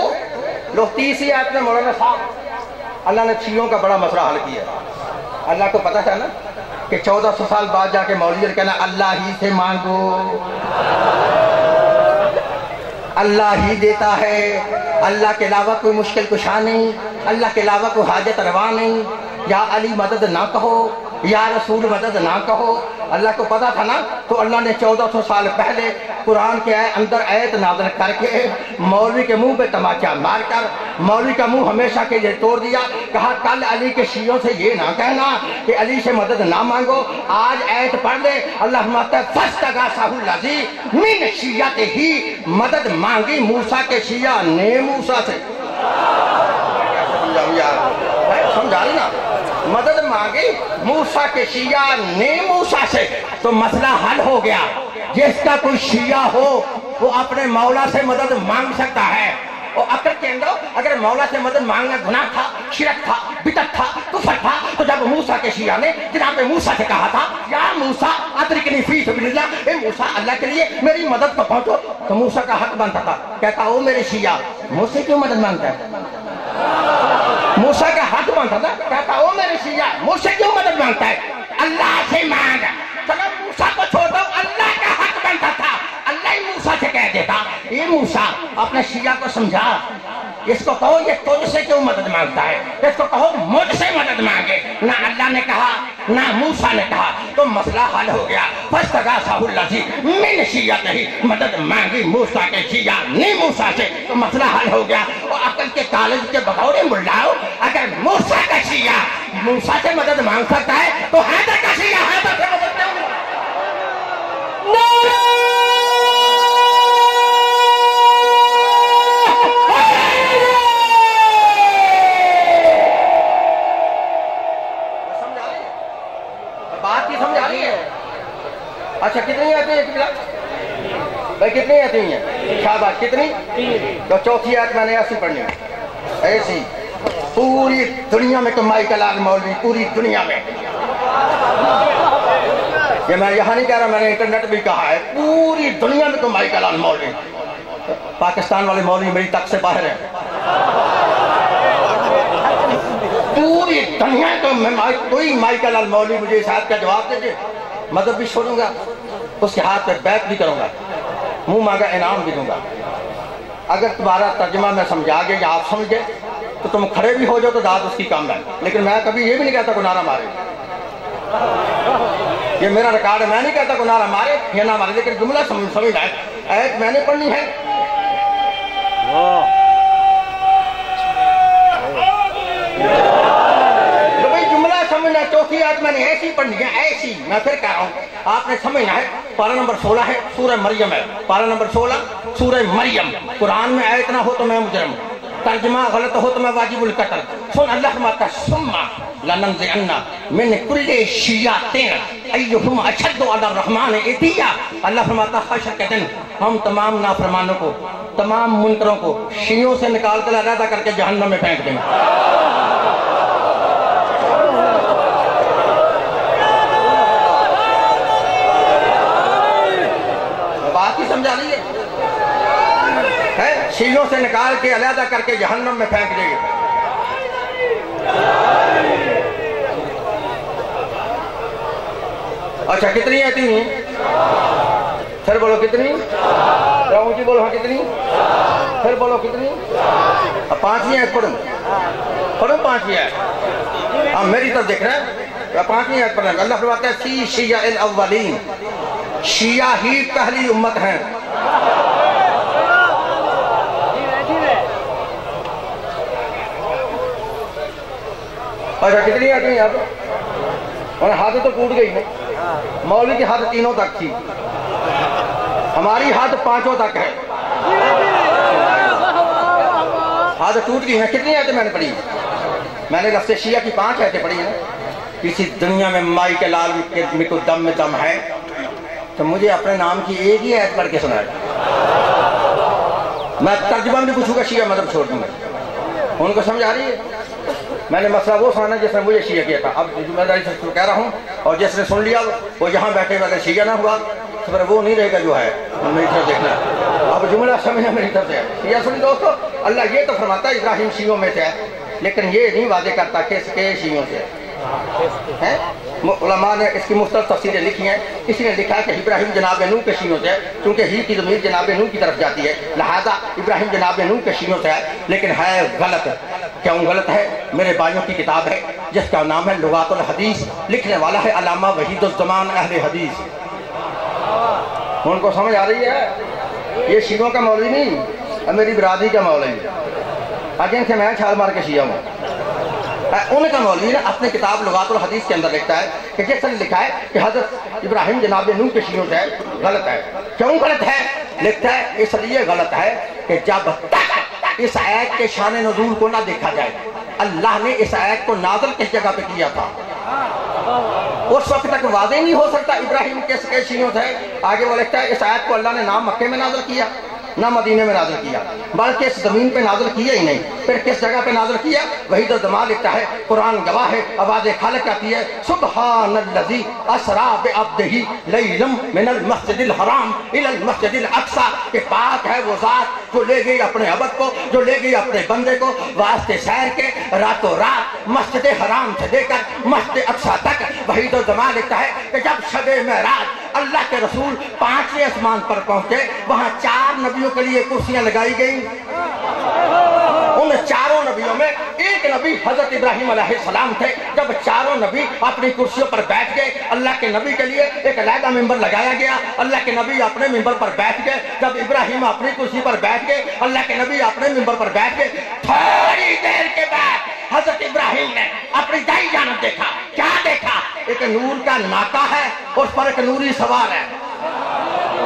لوگ 30 آیت میں مولانا صاحب اللہ نے شیعوں کا بڑا مسئلہ حل کیا۔ اللہ کو پتا تھا نا کہ 1400 سال بعد جا کے مولوی کہنا اللہ ہی سے مانگو، اللہ ہی دیتا ہے، اللہ کے علاوہ کوئی مشکل کشا نہیں، اللہ کے علاوہ کوئی حاجت روا نہیں، یا علی مدد نہ کہو، یا رسول مدد نہ کہو۔ اللہ کو پتا تھا نا، تو اللہ نے 1400 سال پہلے قرآن کے اندر آیت نازل کر کے مولوی کے منہ پہ تماچا مار کر مولوی کا منہ ہمیشہ کے لیے توڑ دیا۔ کہا کل علی کے شیعوں سے یہ نہ کہنا کہ علی سے مدد نہ مانگو، آج آیت پڑھ لے۔ اللہ فرماتا ہے فاستغاثہ الذی من شیعتہ، مدد مانگی موسیٰ کے شیعہ نے موسیٰ سے۔ سمجھا رہی نا، مدد مانگی موسیٰ کے شیعہ نے موسیٰ سے، تو مسئلہ حل ہو گیا۔ جس کا کوئی شیعہ ہو وہ اپنے مولا سے مدد مانگ سکتا ہے۔ اور عقل کے اندر اگر مولا سے مدد مانگنا گناہ تھا، شرک تھا، بدعت تھا، کفر تھا، تو جب موسیٰ کے شیعہ نے جناب موسیٰ سے کہا تھا یا موسیٰ ادرکنی فی سبیل اللہ، اے موسیٰ اللہ کے لیے میری مدد کو پہنچو، تو موسیٰ کا حق بنتا تھا، کہتا او میرے شیعہ مجھ سے کیوں مدد مانگتا ہے؟ موسیٰ کا حق بنتا تھا، کہتا او میرے شیعہ مجھ سے کیوں مدد مانگتا ہے؟ اللہ سے مانگ۔ چلو موسیٰ کو چھوڑ دو، اللہ کا حق بنتا تھا، اللہ ہی موسیٰ سے کہہ دیتا اے موسیٰ اپنے شیعہ کو سمجھا، اس کو کہو یہ تجھ سے کیوں مدد مانگتا ہے، اس کو کہو مجھ سے مدد مانگے۔ نہ اللہ نے کہا نہ موسیٰ نے کہا، تو مسئلہ حل ہو گیا۔ فاستغاثہ الذی من شیعتہ، مدد مانگی موسیٰ کے شیعہ نے موسیٰ سے، تو مسئلہ حل ہو گیا۔ اور عقل کے کالج کے بغور ملاؤ، اگر موسیٰ کا شیعہ موسیٰ سے مدد مانگ سکتا ہے تو حیدر کا شیعہ حیدر سے مدد کیوں نہیں؟ اچھا کتنی آتی ہیں بھائی، کتنی آتی ہیں؟ شاباش، کتنی؟ تو چوتھی آیت میں نے ایسی پڑھنی ہے، ایسی پوری دنیا میں کمائی کا لال مولوی، پوری دنیا میں، یہ میں یہاں نہیں کہہ رہا، میں نے انٹرنیٹ بھی کہا ہے، پوری دنیا میں کمائی کا لال مولوی۔ پاکستان والے مولوی میری تک سے باہر ہیں، پوری دنیا کو کوئی مائی کا لال مولوی مجھے اس آیت کا جواب دے دے، مذہب بھی چھوڑوں گا، اس کے ہاتھ پہ بیعت بھی کروں گا، منہ مانگا انعام بھی دوں گا۔ اگر تمہارا ترجمہ میں سمجھا گیا یا آپ سمجھ گئے تو تم کھڑے بھی ہو جاؤ تو داد اس کی کام ہے، لیکن میں کبھی یہ بھی نہیں کہتا کو نعرہ مارے، یہ میرا ریکارڈ ہے، میں نہیں کہتا کو نعرہ مارے یا نہ مارے، لیکن جملہ سمجھ رہا ہے، آیت میں نے پڑھنی ہے۔ سمجھنا چوتھی آیت میں نے ایسی پڑھنی ہے، ایسی، میں پھر کہہ رہا ہوں آپ نے سمجھنا ہے۔ پارہ نمبر 16 ہے، سورہ مریم ہے، پارہ نمبر 16 سورہ مریم۔ قرآن میں آیت نہ ہو تو میں مجرم، ترجمہ غلط ہو تو میں واجب القتل۔ سن اللہ فرماتا ثم لننزعن من کل شیعۃ ایہم اشد علی الرحمن عتیا۔ اللہ فرماتا حشر کے دن ہم تمام نافرمانوں کو، تمام منکروں کو شیعوں سے نکال کر علیحدہ کر کے جہنم میں پھینک دیں گے۔ سمجھا لیے ہے، شیعوں سے نکال کے علیحدہ کر کے جہنم میں پھینک دیں گے۔ اچھا کتنی آتی ہیں؟ پھر بولو کتنی؟ اونچی بولو ہاں کتنی؟ پھر بولو کتنی؟ اب 5ویں آیت پڑھوں، پڑھوں 5ویں آیت، ہاں میری طرف دیکھ رہے ہیں، 5ویں آیت پڑھیں۔ اللہ فرماتا ہے فی شیع الاولین، شیعہ ہی پہلی امت ہیں۔ اچھا کتنی آتی ہیں آپ؟ اور حد تو ٹوٹ گئی نا، مولوی کی حد 3 تک تھی، ہماری حد 5 تک ہے، حد ٹوٹ گئی ہیں۔ کتنی آیتیں میں نے پڑھی؟ میں نے لفظ شیعہ کی 5 آیتیں پڑھی ہیں۔ کسی دنیا میں مائی کے لال میں کو دم میں دم ہے تو مجھے اپنے نام کی ایک ہی آیت پڑھ کے سنائے، میں ترجمہ بھی پوچھوں گا شیعہ مذہب چھوڑ دوں گا۔ ان کو سمجھ آ رہی ہے؟ میں نے مسئلہ وہ سنا جس نے مجھے شیعہ کیا تھا، اب ذمہ داری سے کہہ رہا ہوں، اور جس نے سن لیا وہ یہاں بیٹھے اگر شیعہ نہ ہوا تو پھر وہ نہیں رہے گا جو ہے، میری طرف دیکھنا۔ اب جملہ سمجھنا میری طرف سے ہے۔ شیعہ سنی دوستو، اللہ یہ تو فرماتا ہے ابراہیم شیعوں میں سے ہے، لیکن یہ نہیں واضح کرتا کہ اس کے شیعوں سے ہے۔ علماء نے اس کی مختلف تفسیریں لکھی ہیں۔ کسی نے لکھا کہ ابراہیم جناب نوح کے شیعوں سے ہے، کیونکہ ہی کی ضمیر جناب نوح کی طرف جاتی ہے، لہذا ابراہیم جناب نوح کے شیعوں سے ہے، لیکن ہے غلط۔ کیوں غلط ہے؟ میرے بھائیوں کی کتاب ہے جس کا نام ہے لغات الحدیث، لکھنے والا ہے علامہ وحید الزمان اہل حدیث۔ ان کو سمجھ آ رہی ہے؟ یہ شیعوں کا مولوی نہیں، میری برادری کا مولوی ہے، آگے ان سے میں چھال مار کے شیعہ ہوں۔ ان کا مولوی نے اپنی کتاب لغات الحدیث کے اندر لکھتا ہے کہ جس نے لکھا ہے کہ حضرت ابراہیم جناب نوح کے شیعوں سے غلط ہے۔ کیوں غلط ہے؟ لکھتا ہے اس لیے غلط ہے کہ جب تک اس آیت کے شان نزول کو نہ دیکھا جائے، اللہ نے اس آیت کو نازل کس جگہ پہ کیا تھا اس وقت تک واضح نہیں ہو سکتا ابراہیم کس کے شیعوں تھے۔ آگے وہ لکھتا ہے اس آیت کو اللہ نے نہ مکے میں نازل کیا نہ مدینے میں نازل کیا، بلکہ اس زمین پہ نازل کیا ہی نہیں۔ پھر کس جگہ پہ نازل کیا؟ وحید الزمان لکھتا ہے قرآن گواہ ہے، آواز خالق آتی ہے سبحان الذی اسریٰ بعبدہ لیلا من المسجد الحرام الی المسجد الاقصی، کہ پاک ہے وہ ذات جو لے گئی اپنے عبد کو، جو لے گئی اپنے بندے کو واسطے سیر کے راتوں رات مسجد حرام سے لے کر مسجد اقصی تک۔ وحید الزمان لکھتا ہے کہ جب شب معراج اللہ کے رسول 5ویں آسمان پر پہنچے، وہاں 4 نبیوں کے لیے کرسیاں لگائی گئیں۔ ان چاروں نبیوں میں ایک نبی حضرت ابراہیم علیہ السلام تھے۔ جب چاروں نبی اپنی کرسیوں پر بیٹھ گئے، اللہ کے نبی کے لیے ایک علیحدہ ممبر لگایا گیا، اللہ کے نبی اپنے ممبر پر بیٹھ گئے۔ جب ابراہیم اپنی کرسی پر بیٹھ گئے، اللہ کے نبی اپنے ممبر پر بیٹھ گئے۔ تھوڑی دیر کے بعد حضرت ابراہیم نے اپنی دائیں جانب دیکھا۔ کیا دیکھا؟ ایک نور کا ناکا ہے، اس پر ایک نوری سوار ہے۔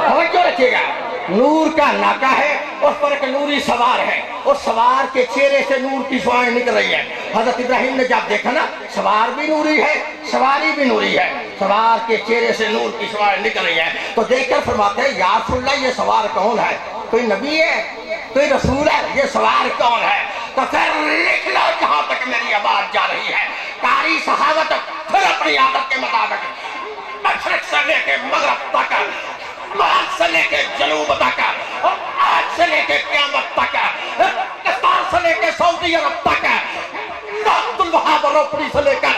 توجہ رکھیے گا، نور کا ناکا ہے، اس پر ایک نوری سوار ہے، اس سوار کے چہرے سے نور کی شعاعیں نکل رہی ہے۔ حضرت ابراہیم نے جب دیکھا نا سوار بھی نوری ہے، سواری بھی نوری ہے، سوار کے چہرے سے نور کی شعاعیں نکل رہی ہے، تو دیکھ کر فرماتے ہیں یا رسول اللہ یہ سوار کون ہے؟ کوئی نبی ہے؟ کوئی رسول ہے؟ یہ سوار کون ہے؟ تو پھر لکھ لو جہاں تک میری آواز جا رہی ہے، قاری صحابت پھر اپنی عادت کے مطابق مشرق سے لے کے مغرب تک، مغرب سے لے کے جنوب تک، آج سے لے کے قیامت تک، پاکستان سے لے کے سعودی عرب تک، عبد الوہاب روپڑی سے لے کر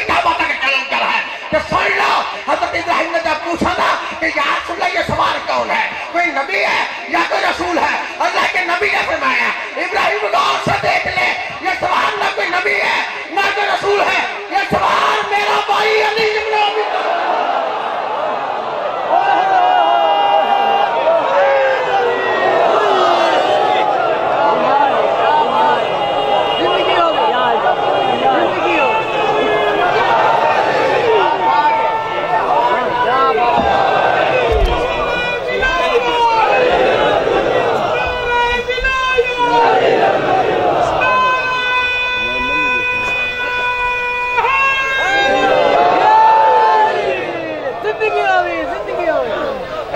کعبہ تک چلن کر ہے کہ سن لو حضرت ابراہیم نے جب پوچھا تھا کہ یا رسول اللہ یہ سوار کون ہے؟ کوئی نبی ہے یا کوئی رسول ہے؟ اللہ کے نبی نے فرمایا ابراہیم غور سے دیکھ لے، یہ سوار نہ کوئی نبی ہے نہ کوئی رسول ہے، یہ سوار میرا بھائی علی ابن ابی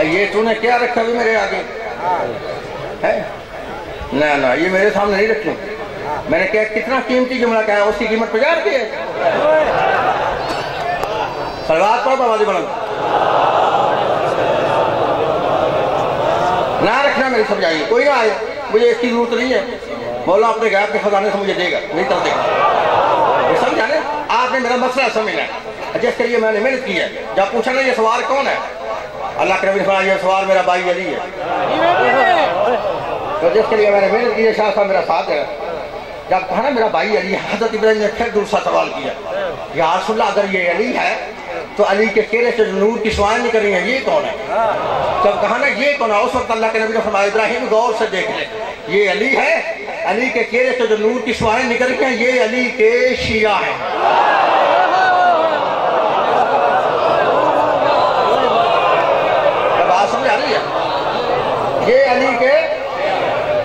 یہ تو نے کیا رکھا بھی میرے آگے ہے؟ نہ یہ میرے سامنے نہیں رکھوں۔ میں نے کہا کتنا قیمتی جملہ کہا ہے، اس کی قیمت 50 روپے ہے۔ صلوات پڑھو آواز بلند، نہ رکھنا میری سمجھائیے، کوئی نہ آئے، مجھے اس کی ضرورت نہیں ہے، مولا اپنے غیب کے خزانے سے مجھے دے گا، میری طرف دے گا۔ یہ سمجھا نا؟ آپ نے میرا مسئلہ سمجھنا ہے جس کے لیے میں نے محنت کی ہے۔ جب پوچھا نا یہ سوار کون ہے، اللہ کے نبی نے فرمایا یہ سوار میرا بھائی علی ہے، تو جس کے لیے میں نے محنت کی ہے شاہ صاحب میرا ساتھ ہے۔ جب کہا نا میرا بھائی علی ہے، حضرت ابراہیم نے پھر دوسرا سوال کیا یا رسول اللہ اگر یہ علی ہے تو علی کے چہرے سے نور کی شعاعیں نکل رہی ہیں، یہ کون ہے؟ جب کہا نا یہ کون ہے، اس وقت اللہ کے نبی نے فرمایا ابراہیم غور سے دیکھ لے، یہ علی ہے، علی کے چہرے سے جو نور کی شعاعیں نکل رہی ہیں یہ علی کے شیعہ ہیں۔ یہ علی کے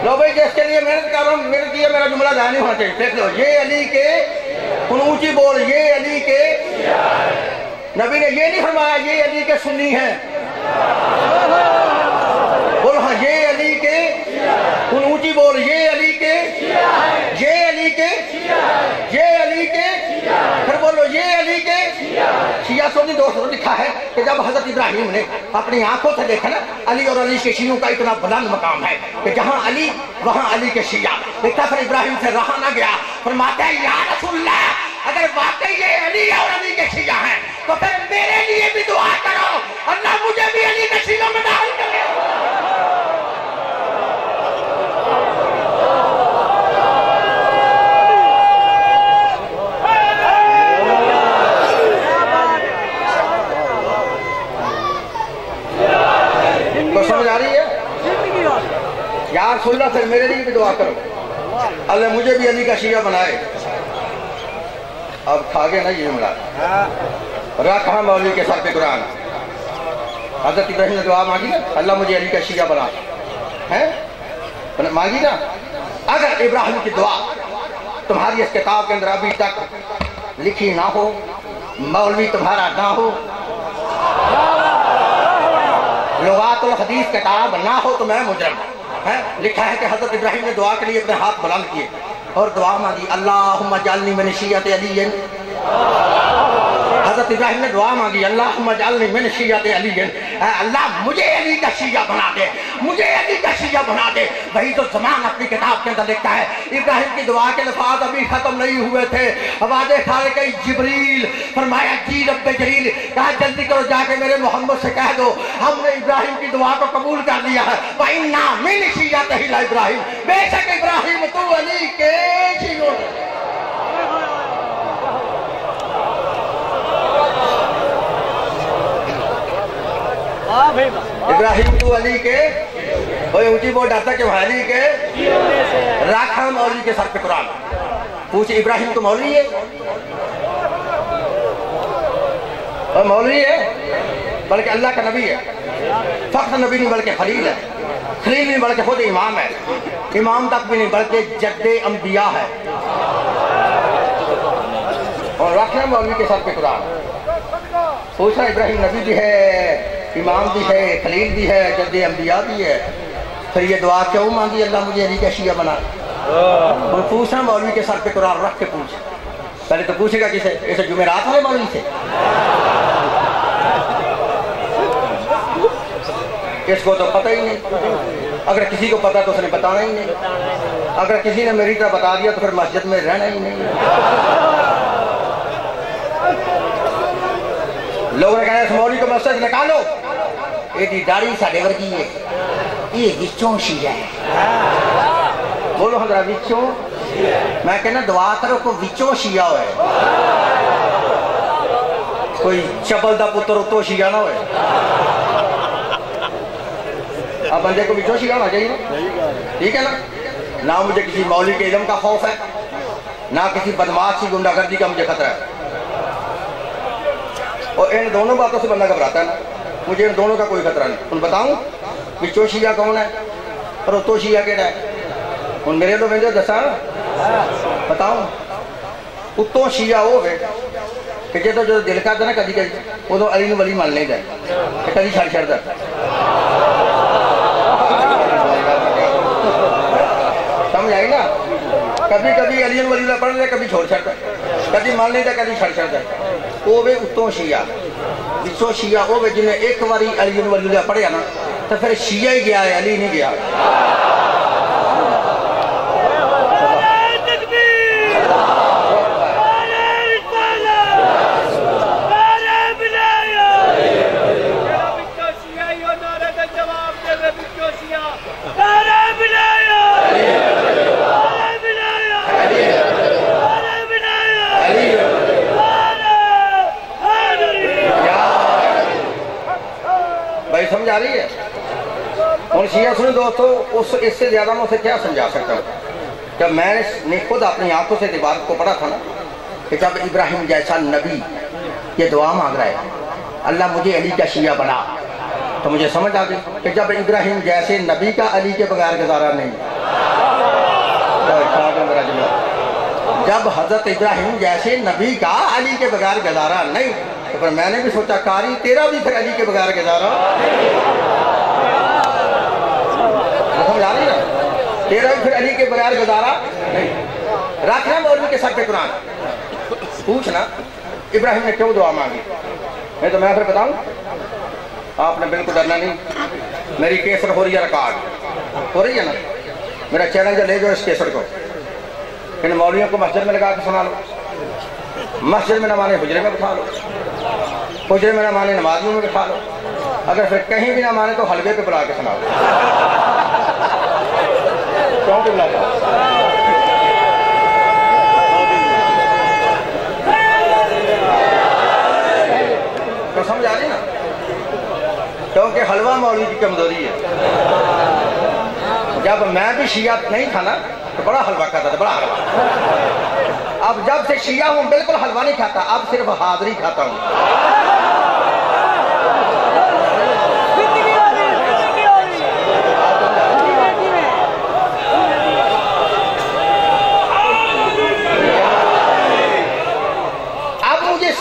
لو بھائی جس کے لیے محنت کر رہا ہوں، محنت کی ہے، میرا جملہ ضائع نہیں ہونا چاہیے، دیکھ لو یہ علی کے، ان اونچی بول یہ علی کے، نبی نے یہ نہیں فرمایا یہ علی کے سنی ہیں، بول ہاں یہ علی کے، ان اونچی بول یہ علی کے، یہ علی کے، یہ علی کے، پھر بولو یہ علی کے شیعہ سنی دوستوں لکھا ہے کہ جب حضرت ابراہیم نے اپنی آنکھوں سے دیکھا نا علی اور علی کے شیعوں کا اتنا بلند مقام ہے کہ جہاں علی وہاں علی کے شیعہ، لکھا پھر ابراہیم سے رہا نہ گیا، فرماتا ہے یا رسول اللہ اگر واقعی یہ علی اور علی کے شیعہ ہیں تو پھر میرے لیے بھی دعا کرو، اللہ مجھے بھی علی کے شیعوں میں داخل کرے۔ اللہ سے میرے لیے بھی دعا کرو، اللہ مجھے بھی علی کا شیعہ بنائے۔ اب کھا گیا نا یہ جملہ، رکھا مولوی کے سر پہ قرآن۔ حضرت ابراہیم نے دعا مانگی نا، اللہ مجھے علی کا شیعہ بنا، مانگی نا۔ اگر ابراہیم کی دعا تمہاری اس کتاب کے اندر ابھی تک لکھی نہ ہو، مولوی تمہارا نہ ہو، لغات الحدیث کتاب نہ ہو، تو میں مجرم ہے۔ لکھا ہے کہ حضرت ابراہیم نے دعا کے لیے اپنے ہاتھ بلند کیے اور دعا مانگی، اللہم اجعلنی من شیعۃ علی۔ حضرت ابراہیم نے دعا مانگی، اللہم اجعلنی من شیعۃ علی، اے اللہ مجھے علی کا شیعہ بنا دے، مجھے علی کا شیعہ بنا دے۔ وہی تو زمان اپنی کتاب کے اندر لکھتا ہے، ابراہیم کی دعا کے لفظ ابھی ختم نہیں ہوئے تھے، آواز خالق جبریل فرمایا جی رب جلیل، کہا جلدی کرو جا کے میرے محمد سے کہہ دو ہم نے ابراہیم کی دعا کو قبول کر لیا ہے، وَإِنَّا مِن شِيَّعَتِهِ لَإِبْرَاهِيمَ، بے شک ابراہیم تو علی کے شیعہ۔ ابراہیم تو علی کے، کوئی اونچی بول ڈرتا کہ وہ علی کے راکھا مولوی کے سر پہ قرآن۔ پوچھ ابراہیم تو مولوی ہے، اور مولوی ہے بلکہ اللہ کا نبی ہے، فقط نبی نہیں بلکہ خلیل ہے، خلیل نہیں بلکہ خود امام ہے، امام تک بھی نہیں بلکہ جد انبیاء ہے، اور راکھا مولوی کے سر پہ قرآن۔ پوچھا ابراہیم نبی بھی ہے، امام بھی ہے، خلیل بھی ہے، جد انبیاء بھی ہے، پھر یہ دعا کیوں مانگی اللہ مجھے علی کا شیعہ بنا؟ اور پوچھنا مولوی کے سر پہ قرآن رکھ کے پوچھ، پہلے تو پوچھے گا کسے؟ اسے جمعرات والے مولوی سے؟ اس کو تو پتہ ہی نہیں، اگر کسی کو پتہ تو اس نے بتانا ہی نہیں، اگر کسی نے میری طرح بتا دیا تو پھر مسجد میں رہنا ہی نہیں۔ لوگوں نے کہا اس مولوی کو مسجد نکالو، یہ داڑھی ساڑھے ورگی ہے، یہ وچوں شیعہ ہے۔ بولو حضرہ وچوں، میں کہنا دعا کرو کو وچوں شیعہ ہوئے، کوئی چپل دا پتر اتو شیعہ نہ ہوئے۔ اب بندے کو وچوں شیعہ ہونا چاہیے نا، ٹھیک ہے نا؟ نہ مجھے کسی مولوی کے علم کا خوف ہے، نہ کسی بدماش کی گنڈا گردی کا مجھے خطرہ ہے، اور ان دونوں باتوں سے بندہ گھبراتا ہے نا، مجھے ان دونوں کا کوئی خطرہ نہیں۔ ان بتاؤں وچوں شیعہ کون ہے اور اتو شیعہ کیڑا ہے؟ ان میرے تو ویندے دسا بتاؤں، اتو شیعہ ہو گئے کہ جدو جو دل کرتا نا کدی کدی وہ تو علی نو ولی مان نہیں دے کہ کدی چھڑ چھڑ دا، سمجھ آئی نا؟ کبھی کبھی علی نو ولی پڑھ لے، کبھی چھوڑ چھڑتا، کدی مان نہیں دا کدی چھڑ چھڑ دا۔ وہ بھی اتوں شیعہ، وچوں شیعہ وہ بھی جنہیں ایک واری علی ولی اللہ پڑھیا نا تو پھر شیعہ ہی گیا ہے، علی نہیں گیا۔ سمجھ آ رہی ہے؟ اور شیعہ سنیں دوستو، اس سے زیادہ میں اسے کیا سمجھا سکتا ہوں؟ جب میں نے خود اپنی آنکھوں سے عبارت کو پڑھا تھا نا کہ جب ابراہیم جیسا نبی یہ دعا مانگ رہا ہے اللہ مجھے علی کا شیعہ بنا، تو مجھے سمجھ آ گئی کہ جب ابراہیم جیسے نبی کا علی کے بغیر گزارا نہیں، جب حضرت ابراہیم جیسے نبی کا علی کے بغیر گزارا نہیں، تو پھر میں نے بھی سوچا کاری تیرا بھی پھر علی کے بغیر گزارا، سمجھ آ رہی نا؟ تیرا بھی پھر علی کے بغیر گزارا نہیں۔ رکھنا مولوی کے سر پہ قرآن، پوچھنا ابراہیم نے کیوں دعا مانگی؟ میں پھر بتاؤں، آپ نے بالکل ڈرنا نہیں، میری کیسر ہو رہی ہے، ریکارڈ ہو رہی ہے نا، میرا چیلنج لے جاؤ اس کیسر کو، ان مولویوں کو مسجد میں لگا کے سنا لو، مسجد میں نہ مانے حجرے میں بٹھا لو، حجرے میں نہ مانے نمازیوں میں بٹھا لو، اگر پھر کہیں بھی نہ مانے تو حلوے پہ بلا کے سنا لو، کیوں کہ بلا تو سمجھ آ رہی نا؟ کیونکہ حلوہ مولوی کی کمزوری ہے، جب میں بھی شیعہ نہیں تھا نا تو بڑا حلوہ کھاتا تھا، بڑا حلوہ۔ اب جب سے شیعہ ہوں بالکل حلوہ نہیں کھاتا، اب صرف حاضری کھاتا ہوں۔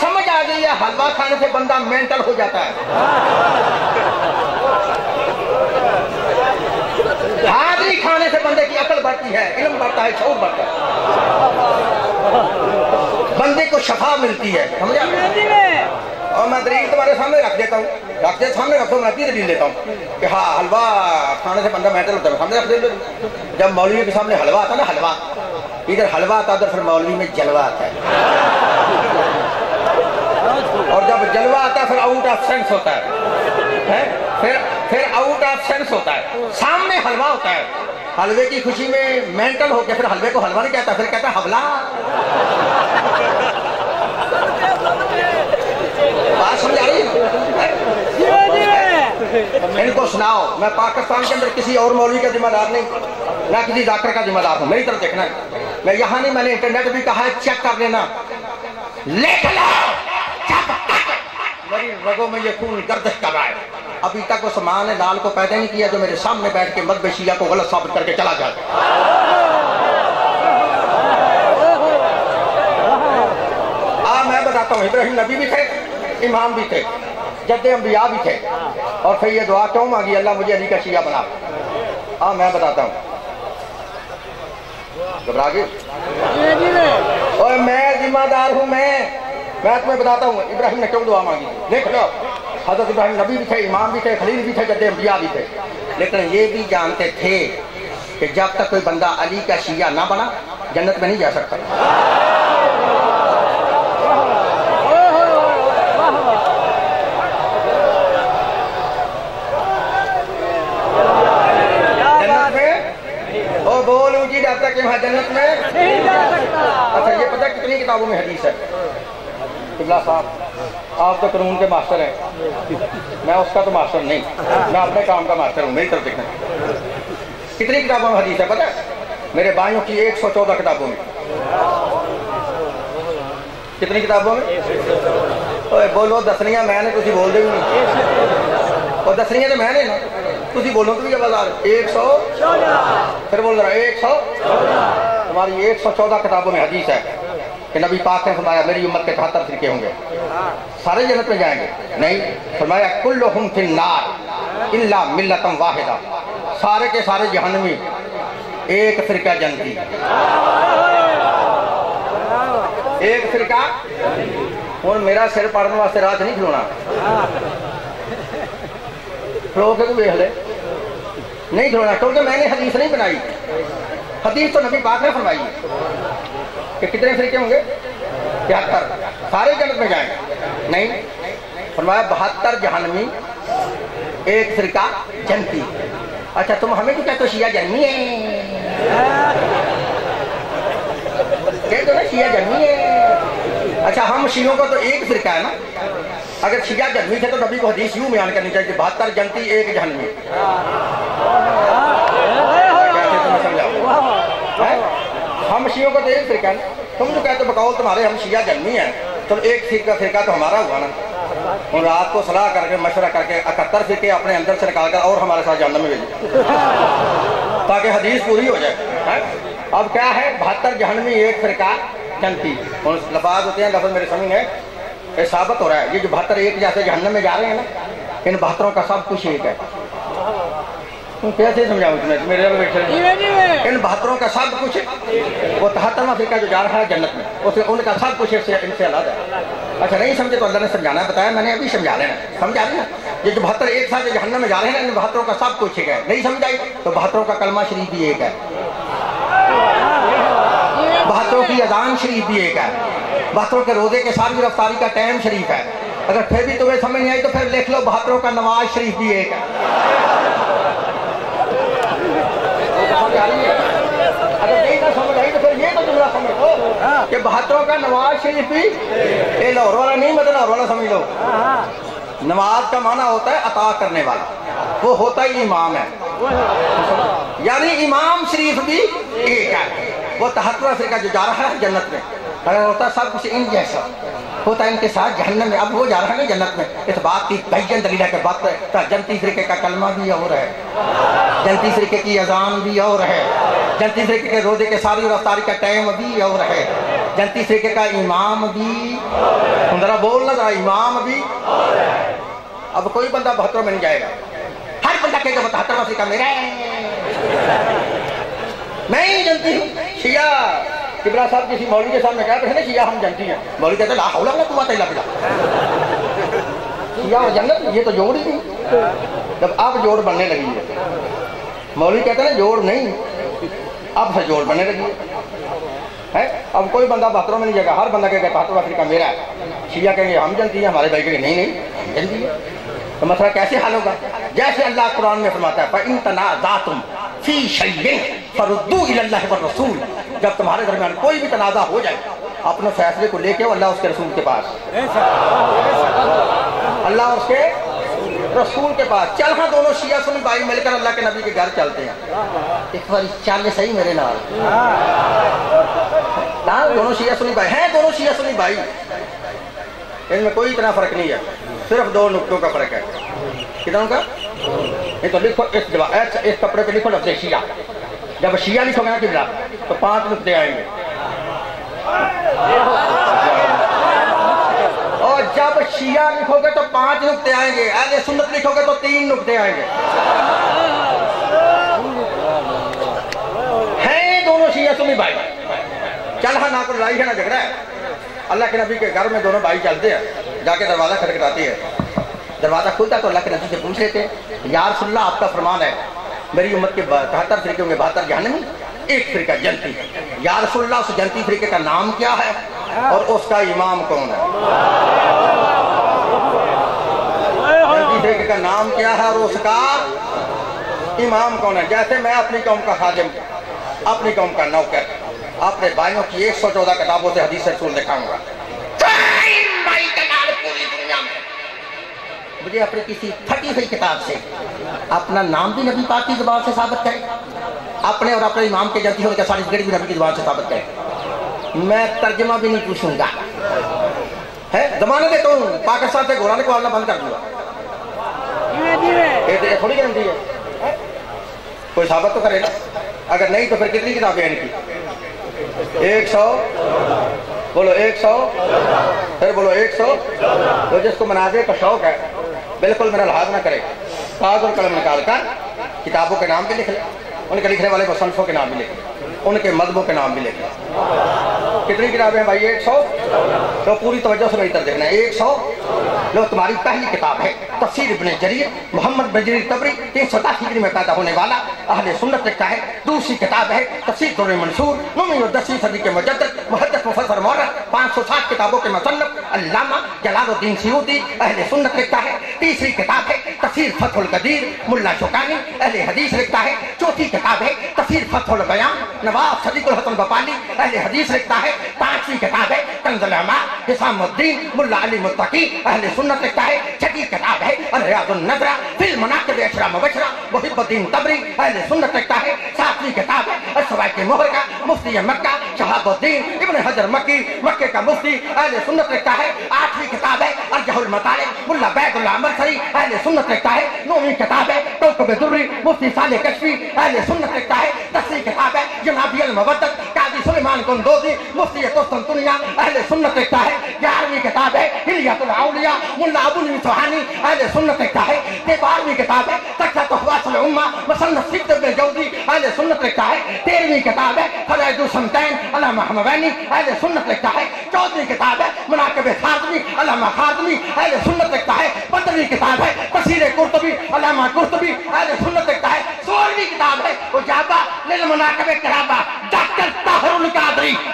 سمجھ آ گئی ہے حلوہ کھانے سے بندہ مینٹل ہو جاتا ہے، حاضری کھانے سے بندے کی عقل بڑھتی ہے، علم بڑھتا ہے، شعور بڑھتا ہے، بندے کو شفا ملتی ہے، سمجھا؟ اور میں دلیل تمہارے سامنے رکھ دیتا ہوں، سامنے رکھو، میں اپنی دلیل دیتا ہوں کہ ہاں حلوہ کھانے سے بندہ مینٹل ہوتا ہے، سامنے رکھ دیتا ہوں۔ جب مولوی کے سامنے حلوہ آتا نا، حلوہ ادھر حلوہ آتا ادھر پھر مولوی میں جلوہ آتا ہے، اور جب جلوہ آتا ہے پھر آؤٹ آف سینس ہوتا ہے، پھر آؤٹ آف سینس ہوتا ہے، سامنے حلوہ ہوتا ہے، حلوے کی خوشی میں مینٹل ہو کے پھر حلوے کو حلوہ نہیں کہتا، پھر کہتا ہے حولہ۔ بات سمجھ آ رہی ہے؟ ان کو سناؤ، میں پاکستان کے اندر کسی اور مولوی کا ذمہ دار نہیں، نہ کسی ڈاکٹر کا ذمہ دار ہوں، میری طرف دیکھنا ہے، میں یہاں نہیں، میں نے انٹرنیٹ بھی کہا ہے چیک کر لینا، لکھ لو، میری رگوں میں یہ خون گردش کر رہا ہے، ابھی تک اس ماں نے لال کو پیدا نہیں کیا جو میرے سامنے بیٹھ کے مذہب شیعہ کو غلط ثابت کر کے چلا جائے۔ میں بتاتا ہوں، ابراہیم نبی بھی تھے، امام بھی تھے، جد انبیاء بھی تھے، اور پھر یہ دعا کیوں مانگی اللہ مجھے علی کا شیعہ بنا؟ میں بتاتا ہوں، گھبرا گئے؟ اور میں ذمہ دار ہوں، میں تمہیں بتاتا ہوں ابراہیم نے کیوں دعا مانگی، دیکھ لو، حضرت ابراہیم نبی بھی تھے، امام بھی تھے، خلیل بھی تھے، جد انبیاء بھی تھے، لیکن یہ بھی جانتے تھے کہ جب تک کوئی بندہ علی کا شیعہ نہ بنا جنت میں نہیں جا سکتا۔ جنت میں او بولو جی جب تک کہ جنت میں نہیں جا سکتا۔ اچھا یہ پتہ کتنی کتابوں میں حدیث ہے؟ قبلہ صاحب آپ تو قانون کے ماسٹر ہیں، میں اس کا تو ماسٹر نہیں، میں اپنے کام کا ماسٹر ہوں، میری طرف دیکھنا۔ کتنی کتابوں میں حدیث ہے پتہ ہے؟ میرے بھائیوں کی 114 کتابوں میں۔ کتنی کتابوں میں؟ اوے بولو دسنیاں میں نے، تسی بول دے بھی نہیں، اور دسنیاں تو میں نے نا، تسی بولو تو بھی آواز آ رہی، 114، پھر بول رہا 114، تمہاری 114 کتابوں میں حدیث ہے کہ نبی پاک نے فرمایا میری امت کے 73 فرقے ہوں گے، سارے جنت میں جائیں گے؟ نہیں، فرمایا کلہم فی النار الا ملۃ واحدہ، سارے کے سارے جہنمی، ایک فرقہ جنتی، ایک فرقہ۔ اور میرا سر پڑھنے واسطے رات نہیں کھلونا، کھلو کے تو دیکھ لے، نہیں کھلونا، کیونکہ میں نے حدیث نہیں بنائی، حدیث تو نبی پاک نے فرمائی کہ کتنے فرقے ہوں گے؟ 73، سارے جنت میں جائیں گے؟ نہیں، فرمایا 72 جہنمی، ایک فرقہ جنتی۔ اچھا تم ہمیں کیوں کہتے ہو شیعہ جنمی ہے؟ کہتے ہو نا شیعہ جنمی ہے؟ اچھا ہم شیعوں کو تو ایک فرقہ ہے نا، اگر شیعہ جنمی تھے تو نبی کو حدیث یوں بیان کرنی چاہیے 72 جنتی ایک جہنمی۔ کیسے تمہیں سمجھاؤ؟ ہم شیعوں کو تو ایک فرقہ ہے نا، تم جو کہتے ہو بقول تمہارے ہم شیعہ جنمی ہیں، تو ایک فرقہ تو ہمارا ہوا نا، اور رات کو صلاح کر کے مشورہ کر کے 71 فرقے اپنے اندر سے نکال کر اور ہمارے ساتھ جہنم میں بھیجے تاکہ حدیث پوری ہو جائے۔ اب کیا ہے؟ 72 جہنمی، ایک فرقہ جنتی۔ اور لفاظ ہوتے ہیں، لفظ میرے سامنے ہے، یہ ثابت ہو رہا ہے، یہ جو 72 ایک جیسے جہنم میں جا رہے ہیں نا، ان 72 کا سب کچھ ایک ہے۔ کیسے سمجھاؤں تمہیں؟ میرے بیٹھے ان 72 کا سب کچھ، وہ 73واں فرقہ جو جا رہا ہے جنت میں، ان کا سب کچھ ان سے الگ ہے۔ اچھا نہیں سمجھے تو اللہ نے سمجھانا ہے، بتایا میں نے ابھی سمجھا لینا، سمجھا رہی نا؟ یہ جو 72 ایک ساتھ جہنم میں جا رہے ہیں نا، ان 72 کا سب کچھ ایک ہے، نہیں سمجھائی تو 72 کا کلمہ شریف بھی ایک ہے، 72 کی اذان شریف بھی ایک ہے، 72 کے روزے کے ساتھ گرفتاری کا ٹائم شریف ہے۔ اگر پھر بھی تمہیں سمجھ نہیں آئی تو پھر لکھ لو 72 کا نماز شریف بھی ایک ہے۔ اگر نہیں نہ سمجھ آئی تو پھر یہ تو جملہ سمجھ لو کہ 72 کا نماز شریف بھی، اے لاہور والا نہیں مطلب لاہور والا سمجھ لو، نماز کا معنی ہوتا ہے عطا کرنے والا، وہ ہوتا ہی امام ہے، یعنی امام شریف بھی ایک ہے. وہ 73 فرقہ جو جا رہا ہے جنت میں اگر ہوتا سب کچھ ان جیسا ہوتا ان کے ساتھ جہنم میں. اب وہ جا رہا ہے نا جنت میں. اس بات کی بین دلیل ہے کہ بات جنتی فرقے کا کلمہ بھی اور ہے, جنتی فرقے کی اذان بھی اور ہے, جنتی فرقے کے روزے کے ساری رفتاری کا ٹائم بھی اور ہے, جنتی فرقے کا امام بھی ذرا بول لگا امام بھی. اب کوئی بندہ 72 میں نہیں جائے گا. ہر بندہ کہے گا 72واں فرقہ میرا ہے. میں ہی جنتی ہوں. شیعہ کبرا صاحب کسی مولوی کے سامنے کہا کہ شیعہ ہم جنتی ہیں. مولوی کہتے ہیں لا حول ولا قوت الا باللہ. شیعہ و جنت یہ تو جوڑ ہی نہیں. جب اب جوڑ بننے لگی ہے, مولوی کہتے ہیں جوڑ نہیں, اب سے جوڑ بننے لگی ہے. اب کوئی بندہ 72 میں نہیں جائے گا. ہر بندہ کہے گا 72واں فرقہ میرا ہے. شیعہ کہیں گے ہم جنتی ہیں, ہمارے بھائی کہیں گے نہیں ہم جنتی ہیں. تو مسئلہ کیسے حل ہوگا؟ جیسے اللہ قرآن میں فرماتا ہے فَإِن تَنَازَعْتُمْ فِي شَيْءٍ فَرُدُّوهُ إِلَى اللَّهِ وَالرَّسُولِ. جب تمہارے درمیان کوئی بھی تنازع ہو جائے اپنے فیصلے کو لے کے اللہ اس کے رسول کے پاس, اللہ اس کے رسول کے پاس. چل ہاں دونوں شیعہ سنی بھائی مل کر اللہ کے نبی کے گھر چلتے ہیں. ایک بار چل صحیح میرے نال. دونوں شیعہ سنی بھائی ہیں, دونوں شیعہ سنی بھائی, ان میں کوئی اتنا فرق نہیں ہے, صرف 2 نقطوں کا فرق ہے. کتنوں کا؟ یہ تو لکھو اس کپڑے پہ لکھو لفظ شیعہ. جب شیعہ لکھو گے نا قبلہ تو 5 نقطے آئیں گے, اور جب شیعہ لکھو گے تو 5 نقطے آئیں گے. اہل سنت لکھو گے تو 3 نقطے آئیں گے. ہیں دونوں شیعہ سنی بھائی. چل ہاں نہ کوئی لڑائی ہے نہ جھگڑا ہے. اللہ کے نبی کے گھر میں دونوں بھائی چلتے ہیں, جا کے دروازہ کھٹکھٹاتی ہے. دروازہ کھلتا تو اللہ کے نبی سے پوچھ لیتے ہیں یا رسول اللہ آپ کا فرمان ہے میری امت کے 73 فرقے ہوں گے, 72 جہنمی, ایک فرقہ جنتی. یا رسول اللہ اس جنتی فرقے کا نام کیا ہے اور اس کا امام کون ہے؟ جنتی فرقے کا نام کیا ہے اور اس کا امام کون ہے؟ جیسے میں اپنی قوم کا خادم, اپنی قوم کا نوکر, اپنے بھائیوں کی 114 کتابوں سے حدیث رسول دکھاؤں گا. مجھے اپنی کسی پھٹی ہوئی کتاب سے اپنا نام بھی نبی پاک کی زبان سے ثابت کرے, اپنے اور اپنے امام کے جنتی ہونے کا سارٹیفکیٹ بھی نبی کی زبان سے ثابت کرے. میں ترجمہ بھی نہیں پوچھوں گا. ہے زمانہ دیتا ہوں پاکستان سے گھوڑا نکالنا بند کر دوں گا. یہ تھوڑی گارنٹی ہے, کوئی ثابت تو کرے نا. اگر نہیں تو پھر کتنی کتابیں ہیں ان کی؟ 100. بولو 100, پھر بولو 100. تو جس کو مناظر کا شوق ہے بالکل میرا لحاظ نہ کرے, کاغذ اور قلم نکال کر کتابوں کے نام بھی لکھ لے, ان کے لکھنے والے مصنفوں کے نام بھی لکھ لے, ان کے مذہبوں کے نام بھی لکھ لے. کتنی کتابیں ہیں بھائی؟ 100. تو پوری توجہ سے میری طرف دیکھنا ہے. 100. لو تمہاری پہلی کتاب ہے تفسیر ابن جریر, محمد بن جریر طبری, 387 ہجری میں پیدا ہونے والا, اہل سنت لکھتا ہے. دوسری کتاب ہے تفسیر در منصور, 9ویں اور 10ویں صدی کے مجدد محدث مفسر مورخ, 560 کتابوں کے مصنف علامہ جلال الدین سیوطی, اہل سنت لکھتا ہے. تیسری کتاب ہے تفسیر فتح القدیر, ملا شوکانی, اہل حدیث لکھتا ہے. چوتھی کتاب ہے تفسیر فتح البیان, نواب صدیق الحسن بپالی, اہل حدیث لکھتا ہے. 5ویں کتاب ہے کنز الاعمال, حسام الدین ملا علی متقی, اہل سنت لکھتا ہے. 6ٹھی کتاب ہے الریاض النظرہ فی المناقب اشرا مبشرہ, محب الدین طبری, اہل سنت لکھتا ہے. 7ویں کتاب ہے السوائق محرقہ, مفتی مکہ شہاب الدین ابن حجر مکی, مکے کا مفتی, اہل سنت لکھتا ہے. 8ویں کتاب ہے ارجح المطالب, ملا بیت اللہ مرسری, اہل سنت لکھتا ہے. 9ویں کتاب ہے کوكب الدری, مفتی صالح کشفی, اہل سنت لکھتا ہے. 10ویں کتاب ہے جنابی المودت, قاضی سلیمان قندوزی, مفتی قسطنطنیہ, اہل سنت لکھتا ہے. 11ویں کتاب ہے حلیۃ الاولیاء, ملا ابو السوہانی, اہل سنت لکھتا ہے. 12ویں کتاب ہے تکثرۃ خواص الامہ, مصنف سبت بن جوزی, اہل سنت لکھتا ہے. 13ویں کتاب ہے فوائد الشمسین, علامہ حموینی, اہل سنت لکھتا ہے. 14ویں کتاب ہے مناقب خارزمی, علامہ خارزمی, اہل سنت لکھتا ہے. 15ویں کتاب ہے تفسیر قرطبی, علامہ قرطبی, اہل سنت لکھتا ہے. 16ویں کتاب ہے اجابہ للمناقب کرابہ, ڈاکٹر طاہر القادری,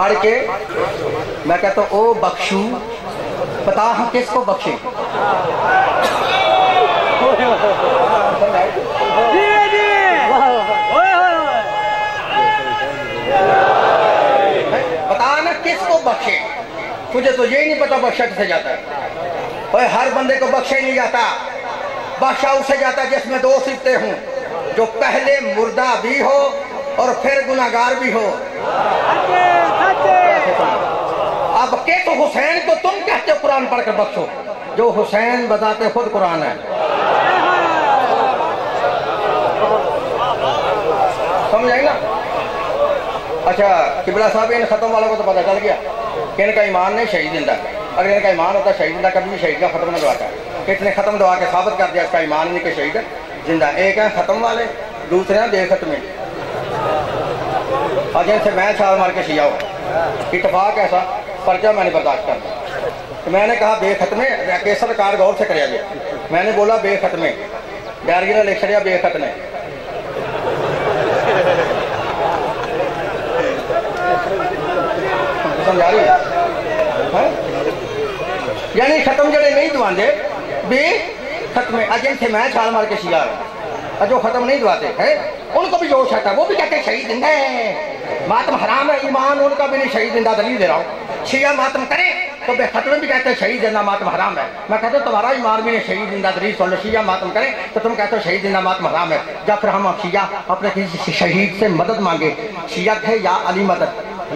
پڑھ کے میں کہتا ہوں او بخشو، بتا ہم کس کو بخشیں؟ بتا نا کس کو بخشیں؟ تجھے تو یہ نہیں پتا بخشا کسے جاتا ہے؟ ہر بندے کو بخشا ہی نہیں جاتا، بخشا اسے جاتا جس میں دو صفتیں ہوں، جو پہلے مردہ بھی ہو اور پھر گناہگار بھی ہو۔ اب کہ تو حسین کو تم کہتے ہو قرآن پڑھ کر بخشو، جو حسین بذات خود قرآن ہے۔ سمجھ آئی نا؟ اچھا قبلہ صاحب ان ختم والوں کو تو پتہ چل گیا کہ ان کا ایمان نہیں شہید زندہ، اگر ان کا ایمان ہوتا شہید زندہ کبھی بھی شہید کا ختم نہ دعاتا ہے، کہ اتنے ختم دعا کے ثابت کر دیا اس کا ایمان نہیں کہ شہید زندہ۔ ایک ہے ختم والے، دوسرے ہیں بے ختمے، اور جن سے میں چھال مار کے شیعہ ہوں۔ اتفاق ایسا پرچہ میں نے برداشت کرتا، تو میں نے کہا بے ختمے، کیسر کار غور سے کریا گیا، میں نے بولا بے ختمے، ڈیرگیرہ لکھ لیا بے ختمے۔ سمجھا رہی ہے؟ یعنی ختم جڑے نہیں دوان دے بے ختمے، جن سے میں چھال مار کے شیعہ ہوں، جو ختم نہیں دعاتے ہیں ان کو بھی جوش آتا ہے، وہ بھی کہتے ہیں شہید زندہ ہے، ماتم حرام ہے، ایمان ان کا بھی نہیں شہید زندہ، دلیل دے رہا ہوں۔ شیعہ ماتم کرے تو بے ختمے بھی کہتے ہیں شہید زندہ ماتم حرام ہے، میں کہتا ہوں تمہارا ایمان بھی نہیں شہید زندہ، دلیل سن لو۔ شیعہ ماتم کرے تو تم کہتے ہو شہید زندہ ماتم حرام ہے، جب پھر ہم شیعہ اپنے کسی شہید سے مدد مانگے، شیعہ ہے یا علی مدد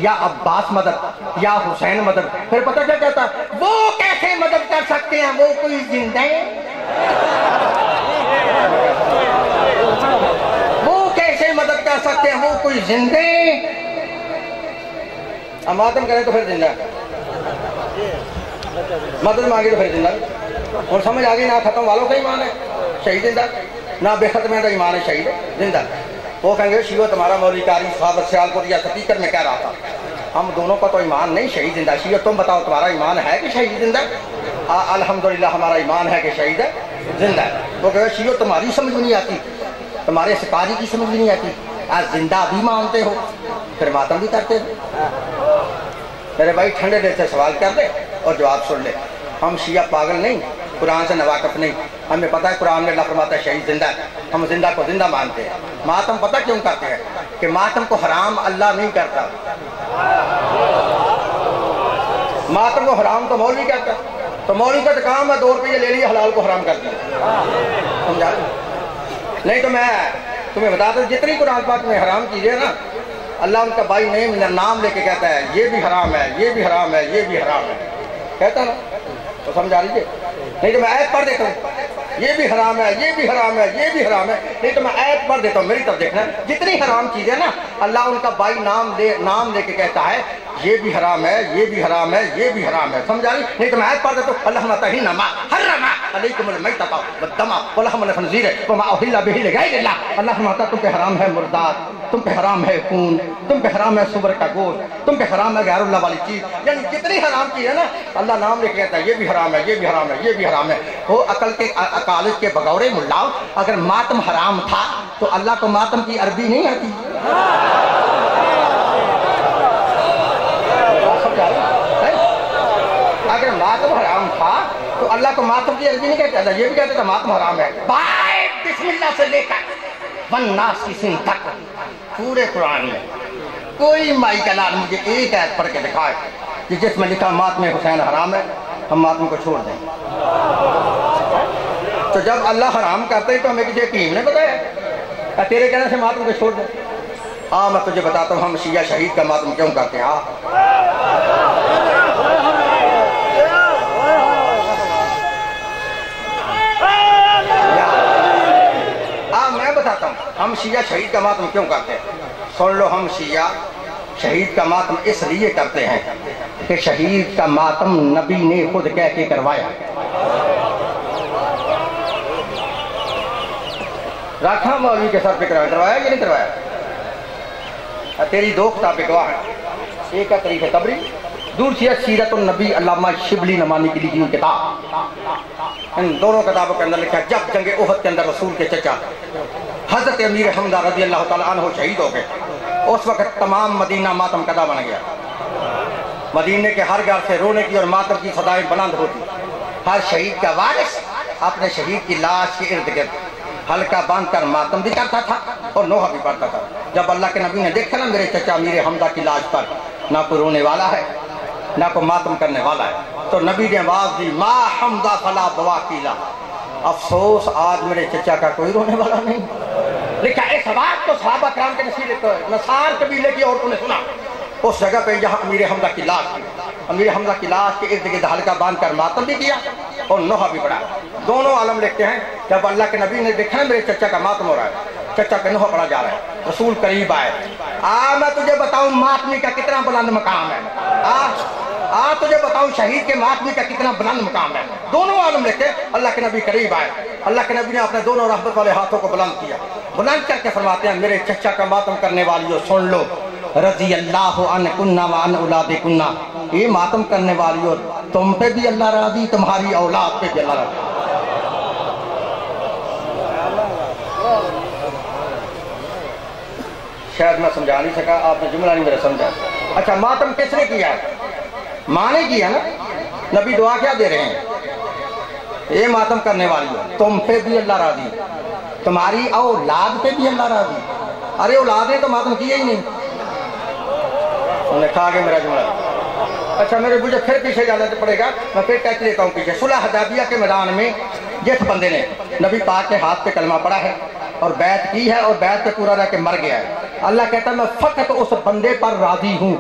یا عباس مدد یا حسین مدد، پھر پتہ کیا کہتا ہے وہ کیسے مدد کر سکتے ہیں، وہ کوئی زندہ ہے، وہ کیسے مدد کر سکتے ہیں، وہ کوئی زندہ ہے۔ ہم ماتم کریں تو پھر زندہ، مدد مانگے تو پھر زندہ۔ اور سمجھ آگئی نہ ختم والوں کا ایمان ہے شہید زندہ، نہ بے ختمے کا ایمان ہے شہید زندہ۔ وہ کہیں گے شیعہ تمہارا مولوی قاری صحابت سیالکوٹ یا سپیکر میں کہہ رہا تھا، ہم دونوں کا تو ایمان نہیں شہید زندہ۔ شیعہ تم بتاؤ تمہارا ایمان ہے کہ شہید زندہ؟ الحمدللہ ہمارا ایمان ہے کہ شہید زندہ ہے۔ وہ کہے شیعہ تمہاری سمجھ میں نہیں آتی، تمہارے سپاری کی سمجھ میں نہیں آتی، آج زندہ بھی مانتے ہو پھر ماتم بھی کرتے ہو۔ میرے بھائی ٹھنڈے دل سے سوال کر دے اور جواب سن لے، ہم شیعہ پاگل نہیں، قرآن سے نواقف نہیں، ہمیں پتہ ہے قرآن میں اللہ فرماتا ہے شہید زندہ ہے، ہم زندہ کو زندہ مانتے ہیں۔ ماتم پتہ کیوں کرتے ہیں؟ کہ ماتم کو حرام اللہ نہیں کرتا، ماتم کو حرام تو مولوی کرتا، تو مولوی کا تو کام ہے 2 روپے لے لیا حلال کو حرام کر دیا، سمجھا؟ نہیں تو میں تمہیں بتاتا ہوں جتنی قرآن پاک میں حرام چیزیں نا، اللہ ان کا بائی نام لے کے کہتا ہے یہ بھی حرام ہے، یہ بھی حرام ہے، یہ بھی حرام ہے، کہتا نا، تو سمجھا لیجیے۔ نہیں تو میں آیت پڑھ دیتا ہوں یہ بھی حرام ہے، یہ بھی حرام ہے، یہ بھی حرام ہے، نہیں تو میں آیت پڑھ دیتا ہوں، میری طرف دیکھنا، جتنی حرام چیزیں نا اللہ ان کا بائی نام لے کے کہتا ہے یہ بھی حرام ہے، یہ بھی حرام ہے، یہ بھی حرام ہے، سمجھا لی؟ نہیں تو میں آیت پڑھ دیتا ہوں اللہم طہرنا ما حرم علیکم المیتۃ والدم ولحم الخنزیر وما اہل بہ لغیر اللہ۔ اللہ فرماتا تم پہ حرام ہے مردات، تم پہ حرام ہے خون، تم پہ حرام ہے سور کا گوشت، تم پہ حرام ہے غیر اللہ والی چیز، یعنی جتنی حرام چیز ہے نا اللہ نام لے کے کہتا ہے یہ بھی حرام ہے، یہ بھی حرام ہے، یہ بھی حرام ہے۔ وہ عقل کے کالج کے بغورے ملاؤ، اگر ماتم حرام تھا تو اللہ کو ماتم کی عربی نہیں آتی؟ اگر ماتم حرام تھا تو اللہ کو ماتم کی عربی نہیں کہتا تھا، یہ بھی کہتا تھا ماتم حرام ہے۔ بائے بسم اللہ سے لے کر والناس کی سن تک پورے قرآن میں کوئی مائی کا لال مجھے ایک آیت پڑھ کے دکھائے کہ جس میں لکھا ماتم حسین حرام ہے، ہم ماتم کو چھوڑ دیں۔ تو جب اللہ حرام کرتے ہیں تو ہمیں کسی حکیم نے بتایا تیرے کہنے سے ماتم کو چھوڑ دیں؟ میں تجھے بتاتا ہوں ہم شیعہ شہید کا ماتم کیوں کرتے ہیں۔ میں بتاتا ہوں ہم شیعہ شہید کا ماتم کیوں کرتے ہیں، سن لو۔ ہم شیعہ شہید کا ماتم اس لیے کرتے ہیں کہ شہید کا ماتم نبی نے خود کہہ کے کروایا۔ رکھا مولوی کے سر پہ کروایا کہ نہیں کروایا؟ تیری 2 کتابیں گواہ ہیں، ایک ہے تاریخ طبری، دوسری ہے سیرت النبی علامہ شبلی نمانی کی لکھی ہوئی کتاب۔ ان دونوں کتابوں کے اندر لکھا ہے جب جنگ احد کے اندر رسول کے چچا حضرت امیر حمزہ رضی اللہ تعالیٰ عنہ شہید ہو گئے، اس وقت تمام مدینہ ماتم کدا بن گیا۔ مدینے کے ہر گھر سے رونے کی اور ماتم کی صدائیں بلند ہوتی. ہر شہید کا وارث اپنے شہید کی لاش کے ارد گرد حلقہ باندھ کر ماتم بھی کرتا تھا اور نوحہ بھی پڑھتا تھا. جب اللہ کے نبی نے دیکھا نا میرے چچا امیر حمزہ کی لاش پر نہ کوئی رونے والا ہے نہ کوئی ماتم کرنے والا ہے, تو نبی نے آواز دی, ما حمزہ فلا بواکیلا, افسوس آج میرے چچا کا کوئی رونے والا نہیں. لکھا اس بات کو صحابہ کرام کے نصار قبیلے کی عورتوں نے سنا اس جگہ پہ جہاں امیر حمزہ کی لاش تھی. امیر حمزہ کی لاش کے ارد گرد حلقہ باندھ کر ماتم بھی کیا اور نوحہ بھی پڑھا. دونوں عالم لکھتے ہیں جب اللہ کے نبی نے دیکھا میرے چچا کا ماتم ہو رہا ہے, چچا پہ نوحہ پڑھا جا رہا ہے, رسول قریب آئے, میں تجھے بتاؤں ماتمی کا کتنا بلند مقام ہے, تجھے بتاؤں شہید کے ماتمی کا کتنا بلند مقام ہے. دونوں عالم لکھتے اللہ کے نبی قریب آئے, اللہ کے نبی نے اپنے دونوں رحمت والے ہاتھوں کو بلند کیا, بلند کر کے فرماتے ہیں میرے چچا کا ماتم کرنے والیوں سن لو, رضی اللہ عنہ کنہ وعن اولاد کنہ, یہ ماتم کرنے والیوں تم پہ بھی اللہ راضی, تمہاری اولاد پہ بھی اللہ راضی. شاید میں سمجھا نہیں سکا, آپ نے جملہ نہیں میرا سمجھا. اچھا ماتم کس نے کیا ہے؟ ماں نے کیا نا. نبی دعا کیا دے رہے ہیں, یہ ماتم کرنے والیوں تم پہ بھی اللہ راضی, تمہاری اولاد پہ بھی اللہ راضی. ارے اولاد نے تو ماتم کیا ہی نہیں, انہوں نے کہا کہ میرا جملہ. اچھا مجھے پھر پیچھے جانا پڑے گا, میں پھر ٹیچ لیتا ہوں پیچھے. صلح حدیبیہ کے میدان میں جس بندے نے نبی پاک کے ہاتھ پہ کلمہ پڑھا ہے اور بیعت کی ہے اور بیعت پہ پورا رہ کے مر گیا ہے, اللہ کہتا ہے میں فقط اس بندے پر راضی ہوں,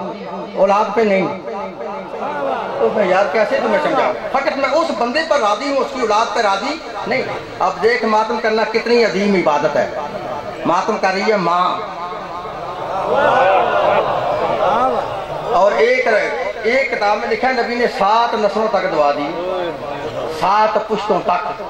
اولاد پہ نہیں. تو میں یار کیسے تمہیں سمجھا, فقط میں اس بندے پر راضی ہوں, اس کی اولاد پہ راضی نہیں. اب دیکھ ماتم کرنا کتنی عظیم عبادت ہے. ماتم کر رہی ہے ماں, اور ایک کتاب میں لکھا ہے نبی نے 7 نسلوں تک دعا دی, 7 پشتوں تک.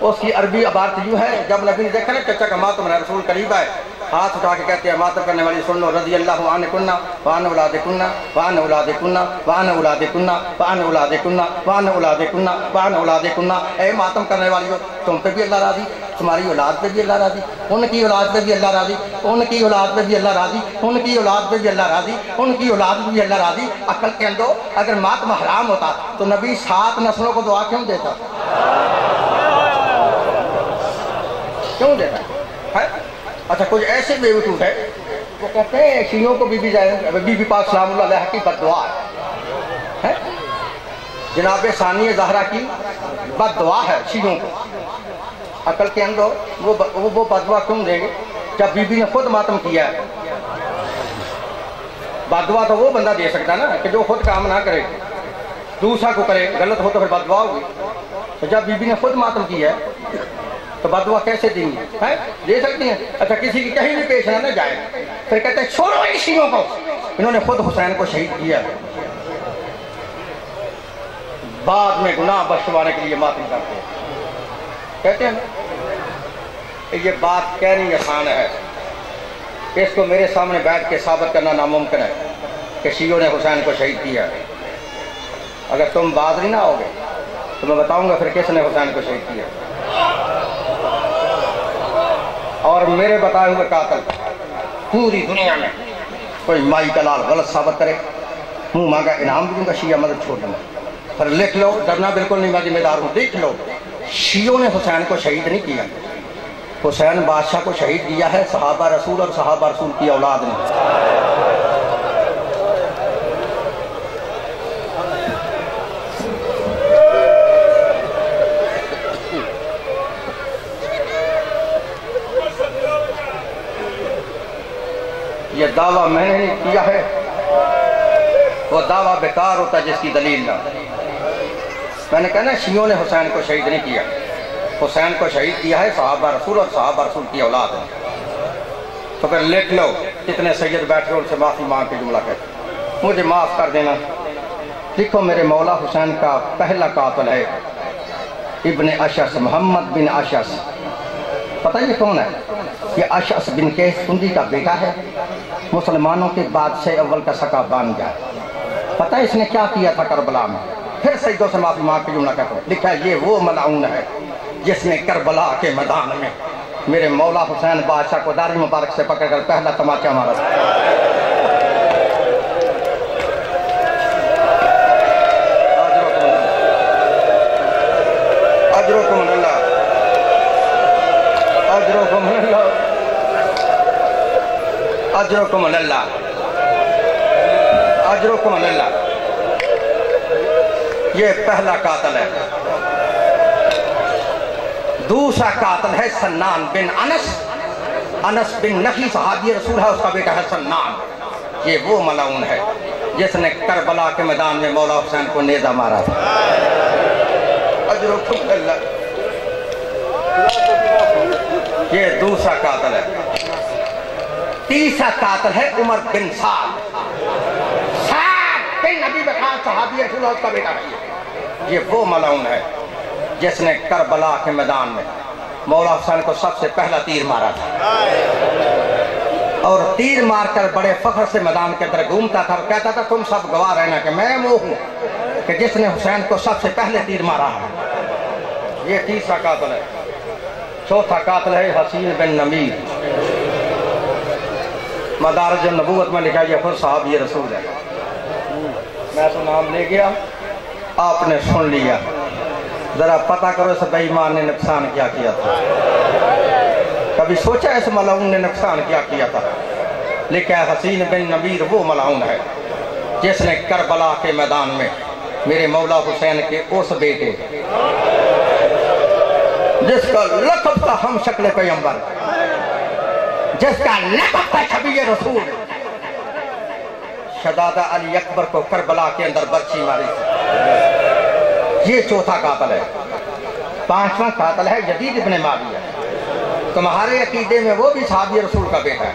اس کی عربی عبارت یوں ہے, جب نبی نے دیکھا نا چچا کا ماتم ہے, رسول قریب آئے, ہاتھ اٹھا کے کہتے ہیں ماتم کرنے والی سن لو, رضی اللہ عنہ کنہ وعن اولاد کنہ وعن اولاد کنہ وعن اولاد کنہ وعن اولاد کنہ وعن اولاد کنہ وعن اولاد کنہ. اے ماتم کرنے والی ہو تم پہ بھی اللہ راضی, تمہاری اولاد پہ بھی اللہ راضی, ان کی اولاد پہ بھی اللہ راضی, ان کی اولاد پہ بھی اللہ راضی, ان کی اولاد پہ بھی اللہ راضی, ان کی اولاد پہ بھی اللہ راضی. عقل کے اندر اگر ماتم حرام ہوتا تو نبی 7 نسلوں کو دعا کیوں دیتا, کیوں دیتا ہے؟ اچھا کچھ ایسے بے وقوف ہے وہ کہتے ہیں شیعوں کو بی بی پاک سلام اللہ علیہ کی بد دعا ہے, جناب ثانیہ زہرا کی بد دعا ہے شیعوں کو. عقل کے اندر وہ بد دعا کیوں دیں گے جب بی بی نے خود ماتم کیا ہے؟ بد دعا تو وہ بندہ دے سکتا نا کہ جو خود کام نہ کرے, دوسرا کو کرے, غلط ہو تو پھر بد دعا ہوگی. تو جب بی بی نے خود ماتم کیا ہے تو بد دعا کیسے دیں گی, دے سکتی ہیں؟ اچھا کسی کی کہیں بھی پیش نہ جائے, پھر کہتے ہیں چھوڑو ان شیعوں کو, انہوں نے خود حسین کو شہید کیا, بعد میں گناہ بخشوانے کے لیے ماتم کرتے ہیں. کہتے ہیں یہ بات کہنی آسان ہے, اس کو میرے سامنے بیٹھ کے ثابت کرنا ناممکن ہے کہ شیعوں نے حسین کو شہید کیا. اگر تم باز نہیں نہ ہوگے تو میں بتاؤں گا پھر کس نے حسین کو شہید کیا. اور میرے بتائے ہوئے قاتل پوری دنیا میں کوئی مائی کا لال غلط ثابت کرے, منہ مانگا انعام دوں گا, شیعہ مدد چھوڑ دوں گا. پھر لکھ لو, ڈرنا بالکل نہیں, میں ذمہ دار ہوں. دیکھ لو شیعوں نے حسین کو شہید نہیں کیا, حسین بادشاہ کو شہید کیا ہے صحابہ رسول اور صحابہ رسول کی اولاد نے. یہ دعویٰ میں نے کیا ہے, وہ دعویٰ بیکار ہوتا جس کی دلیل نہ. میں نے کہا نا شیعوں نے حسین کو شہید نہیں کیا, حسین کو شہید کیا ہے صحابہ رسول اور صحابہ رسول کی اولاد ہے. تو پھر لکھ لو, کتنے سید بیٹھے ان سے معافی مانگ کے جملہ کہتے مجھے معاف کر دینا. لکھو میرے مولا حسین کا پہلا قاتل ہے ابن اشعث, محمد بن اشعث. پتہ یہ کون ہے؟ یہ اشعث بن قیس کندی کا بیٹا ہے, مسلمانوں کے بادشاہ اول کا سکا بن گیا. پتہ اس نے کیا کیا تھا کربلا میں؟ پھر سجدوں سے معافی مانگ کے جملہ کہتا ہوں. لکھا ہے یہ وہ ملعون ہے جس نے کربلا کے میدان میں میرے مولا حسین بادشاہ کو داڑھی مبارک سے پکڑ کر پہلا تماچا مارا. اجرکم اللہ، اجرکم اللہ۔ یہ پہلا قاتل ہے۔ دوسرا قاتل ہے سنان بن انس، انس بن نخی صحابی رسول ہے، اس کا بیٹا ہے سنان۔ یہ وہ ملعون ہے جس نے کربلا کے میدان میں مولا حسین کو نیزہ مارا تھا۔ اجرکم اللہ۔ یہ دوسرا قاتل ہے۔ تیسرا قاتل ہے عمر بن سعد، سعد بن نبی بخار صحابی رسول اللہ، اس کا بیٹا ہے۔ یہ وہ ملعون ہے جس نے کربلا کے میدان میں مولا حسین کو سب سے پہلا تیر مارا تھا، اور تیر مار کر بڑے فخر سے میدان کے اندر گھومتا تھا اور کہتا تھا تم سب گواہ رہنا کہ میں وہ ہوں کہ جس نے حسین کو سب سے پہلے تیر مارا ہے۔ یہ تیسرا قاتل ہے۔ چوتھا قاتل ہے حسین بن نمیر، مدارج النبوت میں لکھا یہ خود صحابی رسول ہے۔ میں تو نام لے گیا، آپ نے سن لیا، ذرا پتہ کرو اس بے ایمان نے نقصان کیا کیا تھا۔ کبھی سوچا اس ملعون نے نقصان کیا کیا تھا؟ لکھا ہے حسین بن نمیر وہ ملعون ہے جس نے کربلا کے میدان میں میرے مولا حسین کے اس بیٹے جس کا لقب تھا ہم شکل پیغمبر، جس کا لقب تھا شبیہ رسول، شہزادہ علی اکبر کو کربلا کے اندر برچھی ماری تھی۔ یہ چوتھا قاتل ہے۔ پانچواں قاتل ہے یزید ابن معاویہ۔ تمہارے عقیدے میں وہ بھی صحابی رسول کا بیٹا ہے۔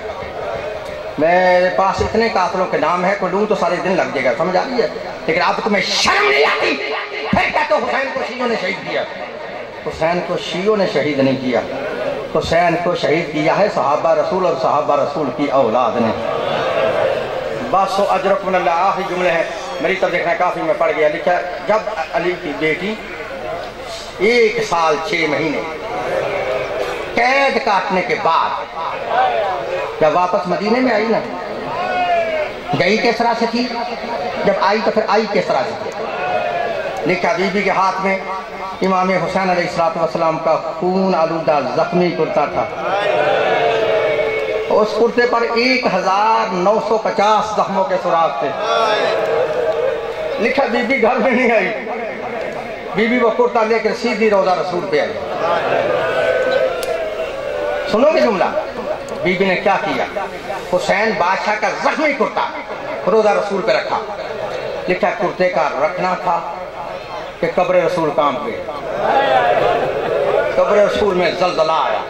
میرے پاس اتنے قاتلوں کے نام ہے، کوئی لوں تو سارے دن لگ جائے گا، سمجھ آ رہی ہے؟ لیکن اب تمہیں شرم نہیں آتی؟ پھر کہتے ہو حسین کو شیعوں نے شہید کیا۔ حسین کو شیعوں نے شہید نہیں کیا، حسین کو شہید کیا ہے صحابہ رسول اور صحابہ رسول کی اولاد نے۔ بس اجرکم اللہ۔ آخری جملے ہیں، میری طرف دیکھنا کافی میں پڑھ گیا۔ لکھا جب علی کی بیٹی 1 سال 6 مہینے قید کاٹنے کے بعد جب واپس مدینے میں آئی نا، گئی کس طرح سے تھی؟ جب آئی تو پھر آئی کس طرح سے تھی؟ لکھا بی بی کے ہاتھ میں امام حسین علیہ السلام کا خون آلودہ زخمی کرتا تھا، اس کرتے پر 1950 زخموں کے سراغ تھے۔ لکھا بی بی گھر میں نہیں آئی، بی بی وہ کرتا لے کر سیدھی روضہ رسول پہ آئی۔ سنو گے جملہ؟ بی بی نے کیا کیا؟ حسین بادشاہ کا زخمی کرتا روضہ رسول پہ رکھا۔ لکھا کرتے کا رکھنا تھا کہ قبر رسول کام پہ، قبر رسول میں زلزلہ آیا۔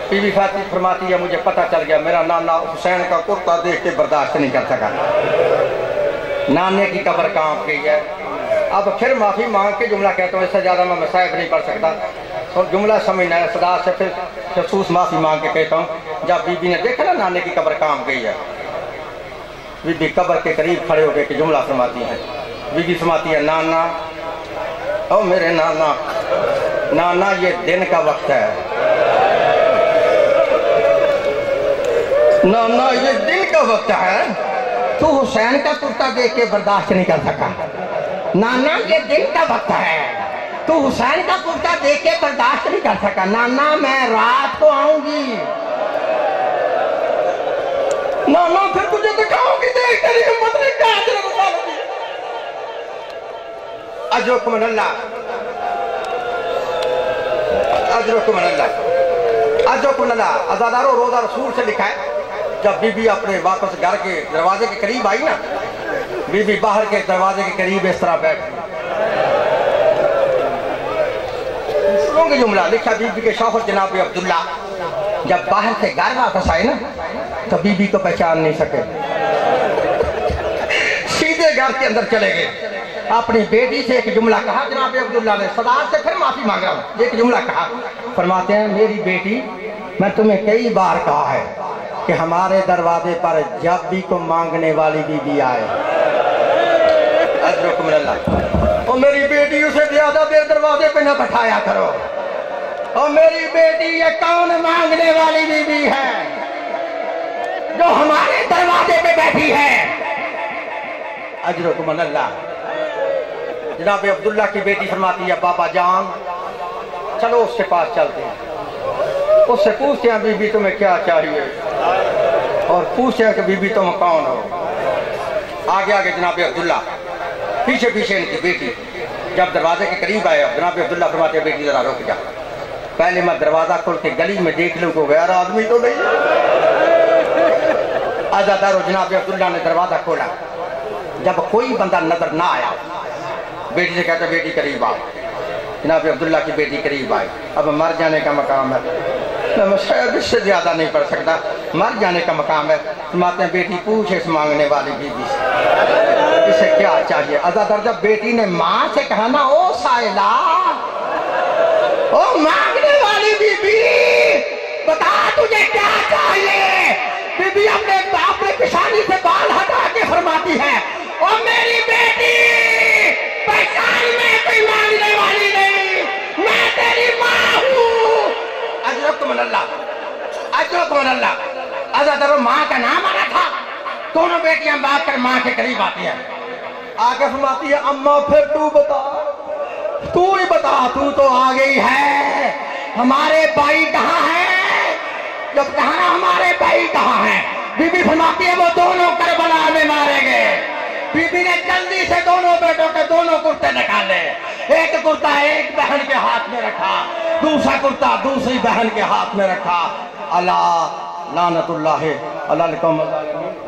بی بی فاطمہ فرماتی ہے مجھے پتہ چل گیا، میرا نانا حسین کا کرتا دیکھ کے برداشت نہیں کر سکا، نانے کی قبر کانپ گئی ہے۔ اب پھر معافی مانگ کے جملہ کہتا ہوں، اس سے زیادہ میں مصائب نہیں پڑھ سکتا، تو جملہ سمجھنا ہے، صدا سے پھر خصوص معافی مانگ کے کہتا ہوں۔ جب بی بی نے دیکھا نا نانے کی قبر کانپ گئی ہے، بی بی قبر کے قریب کھڑے ہو گئے کہ جملہ فرماتی ہے۔ بی بی فرماتی ہے نانا، او میرے نانا، نانا یہ دن کا وقت ہے، نانا یہ دن کا وقت ہے، تو حسین کا کرتا دیکھ کے برداشت نہیں کر سکا۔ نانا یہ دن کا وقت ہے، تو حسین کا کرتا دیکھ کے برداشت نہیں کر سکا۔ نانا میں رات کو آؤں گی، نانا پھر تجھے دکھاؤں گی، دیکھ تیری ہمت نہیں کہا تیرے مطالب ہے۔ اجرکم اللہ، اجرکم اللہ، اجرکم اللہ۔ عزادارو روضہ رسول سے لکھا ہے جب بی بی اپنے واپس گھر کے دروازے کے قریب آئی نا، بی بی باہر کے دروازے کے قریب اس طرح بیٹھ گئی۔ سنو گے جملہ؟ لکھا بی بی کے شوہر جناب عبداللہ جب باہر سے گھر واپس آئے نا تو بی بی کو پہچان نہیں سکے، سیدھے گھر کے اندر چلے گئے۔ اپنی بیٹی سے ایک جملہ کہا جناب عبداللہ نے، صداعت سے پھر معافی مانگا ہوں، ایک جملہ کہا، فرماتے ہیں میری بیٹی میں تمہیں کئی بار کہا ہے کہ ہمارے دروازے پر جب بھی کوئی مانگنے والی بی بی آئے، اجرکم اللہ، اور میری بیٹی اسے زیادہ دیر دروازے پہ نہ بٹھایا کرو، اور میری بیٹی یہ کون مانگنے والی بی بی ہے جو ہمارے دروازے پہ بیٹھی ہے؟ اجرکم اللہ۔ جناب عبداللہ کی بیٹی فرماتی ہے بابا جان چلو اس کے پاس چلتے ہیں، اس سے پوچھتے ہیں بی بی تمہیں کیا چاہیے؟ اور پوچھیں کہ بی بی تم کون ہو؟ آگے آگے جناب عبداللہ، پیچھے پیچھے ان کی بیٹی۔ جب دروازے کے قریب آئے جناب عبداللہ فرماتے ہیں بیٹی ذرا رک جا، پہلے میں دروازہ کھول کے گلی میں دیکھ لوں کوئی غیر آدمی تو نہیں۔ عزادار و جناب عبداللہ نے دروازہ کھولا، جب کوئی بندہ نظر نہ آیا بیٹی سے کہتا بیٹی قریب آؤ۔ جناب عبداللہ کی بیٹی قریب آئی۔ اب مر جانے کا مقام ہے، میں شاید اس سے زیادہ نہیں پڑھ سکتا، مر جانے کا مقام ہے۔ فرماتے ہیں بیٹی پوچھ اس مانگنے والی بی بی سے اسے کیا چاہیے۔ عزادار جب بیٹی نے ماں سے کہا نا او سائلہ، او مانگنے والی بی بی بتا تجھے کیا چاہیے، بی بی اپنے پیشانی سے بال ہٹا کے فرماتی ہے او میری بیٹی پہچان میں کوئی مانگنے والی نہیں، میں تیری ماں ہوں۔ اجرکم اللہ، اجرکم اللہ۔ عزادار ماں کا نام آ رہا تھا، دونوں بیٹیاں بات کر ماں کے قریب آتی ہیں، آگے فرماتی ہے اماں پھر تو بتا، تو ہی بتا، تو تو آ گئی ہے، ہمارے بھائی کہاں ہیں؟ جب کہا ہمارے بھائی کہاں ہیں، بی بی فرماتی ہے وہ دونوں کربلا میں مارے گئے۔ بی بی نے جلدی سے دونوں بیٹوں کے دونوں کرتے نکالے، ایک کرتا ایک بہن کے ہاتھ میں رکھا، دوسرا کرتا دوسری بہن کے ہاتھ میں رکھا۔ اللہ لعنت اللہ علی القوم الظالمین۔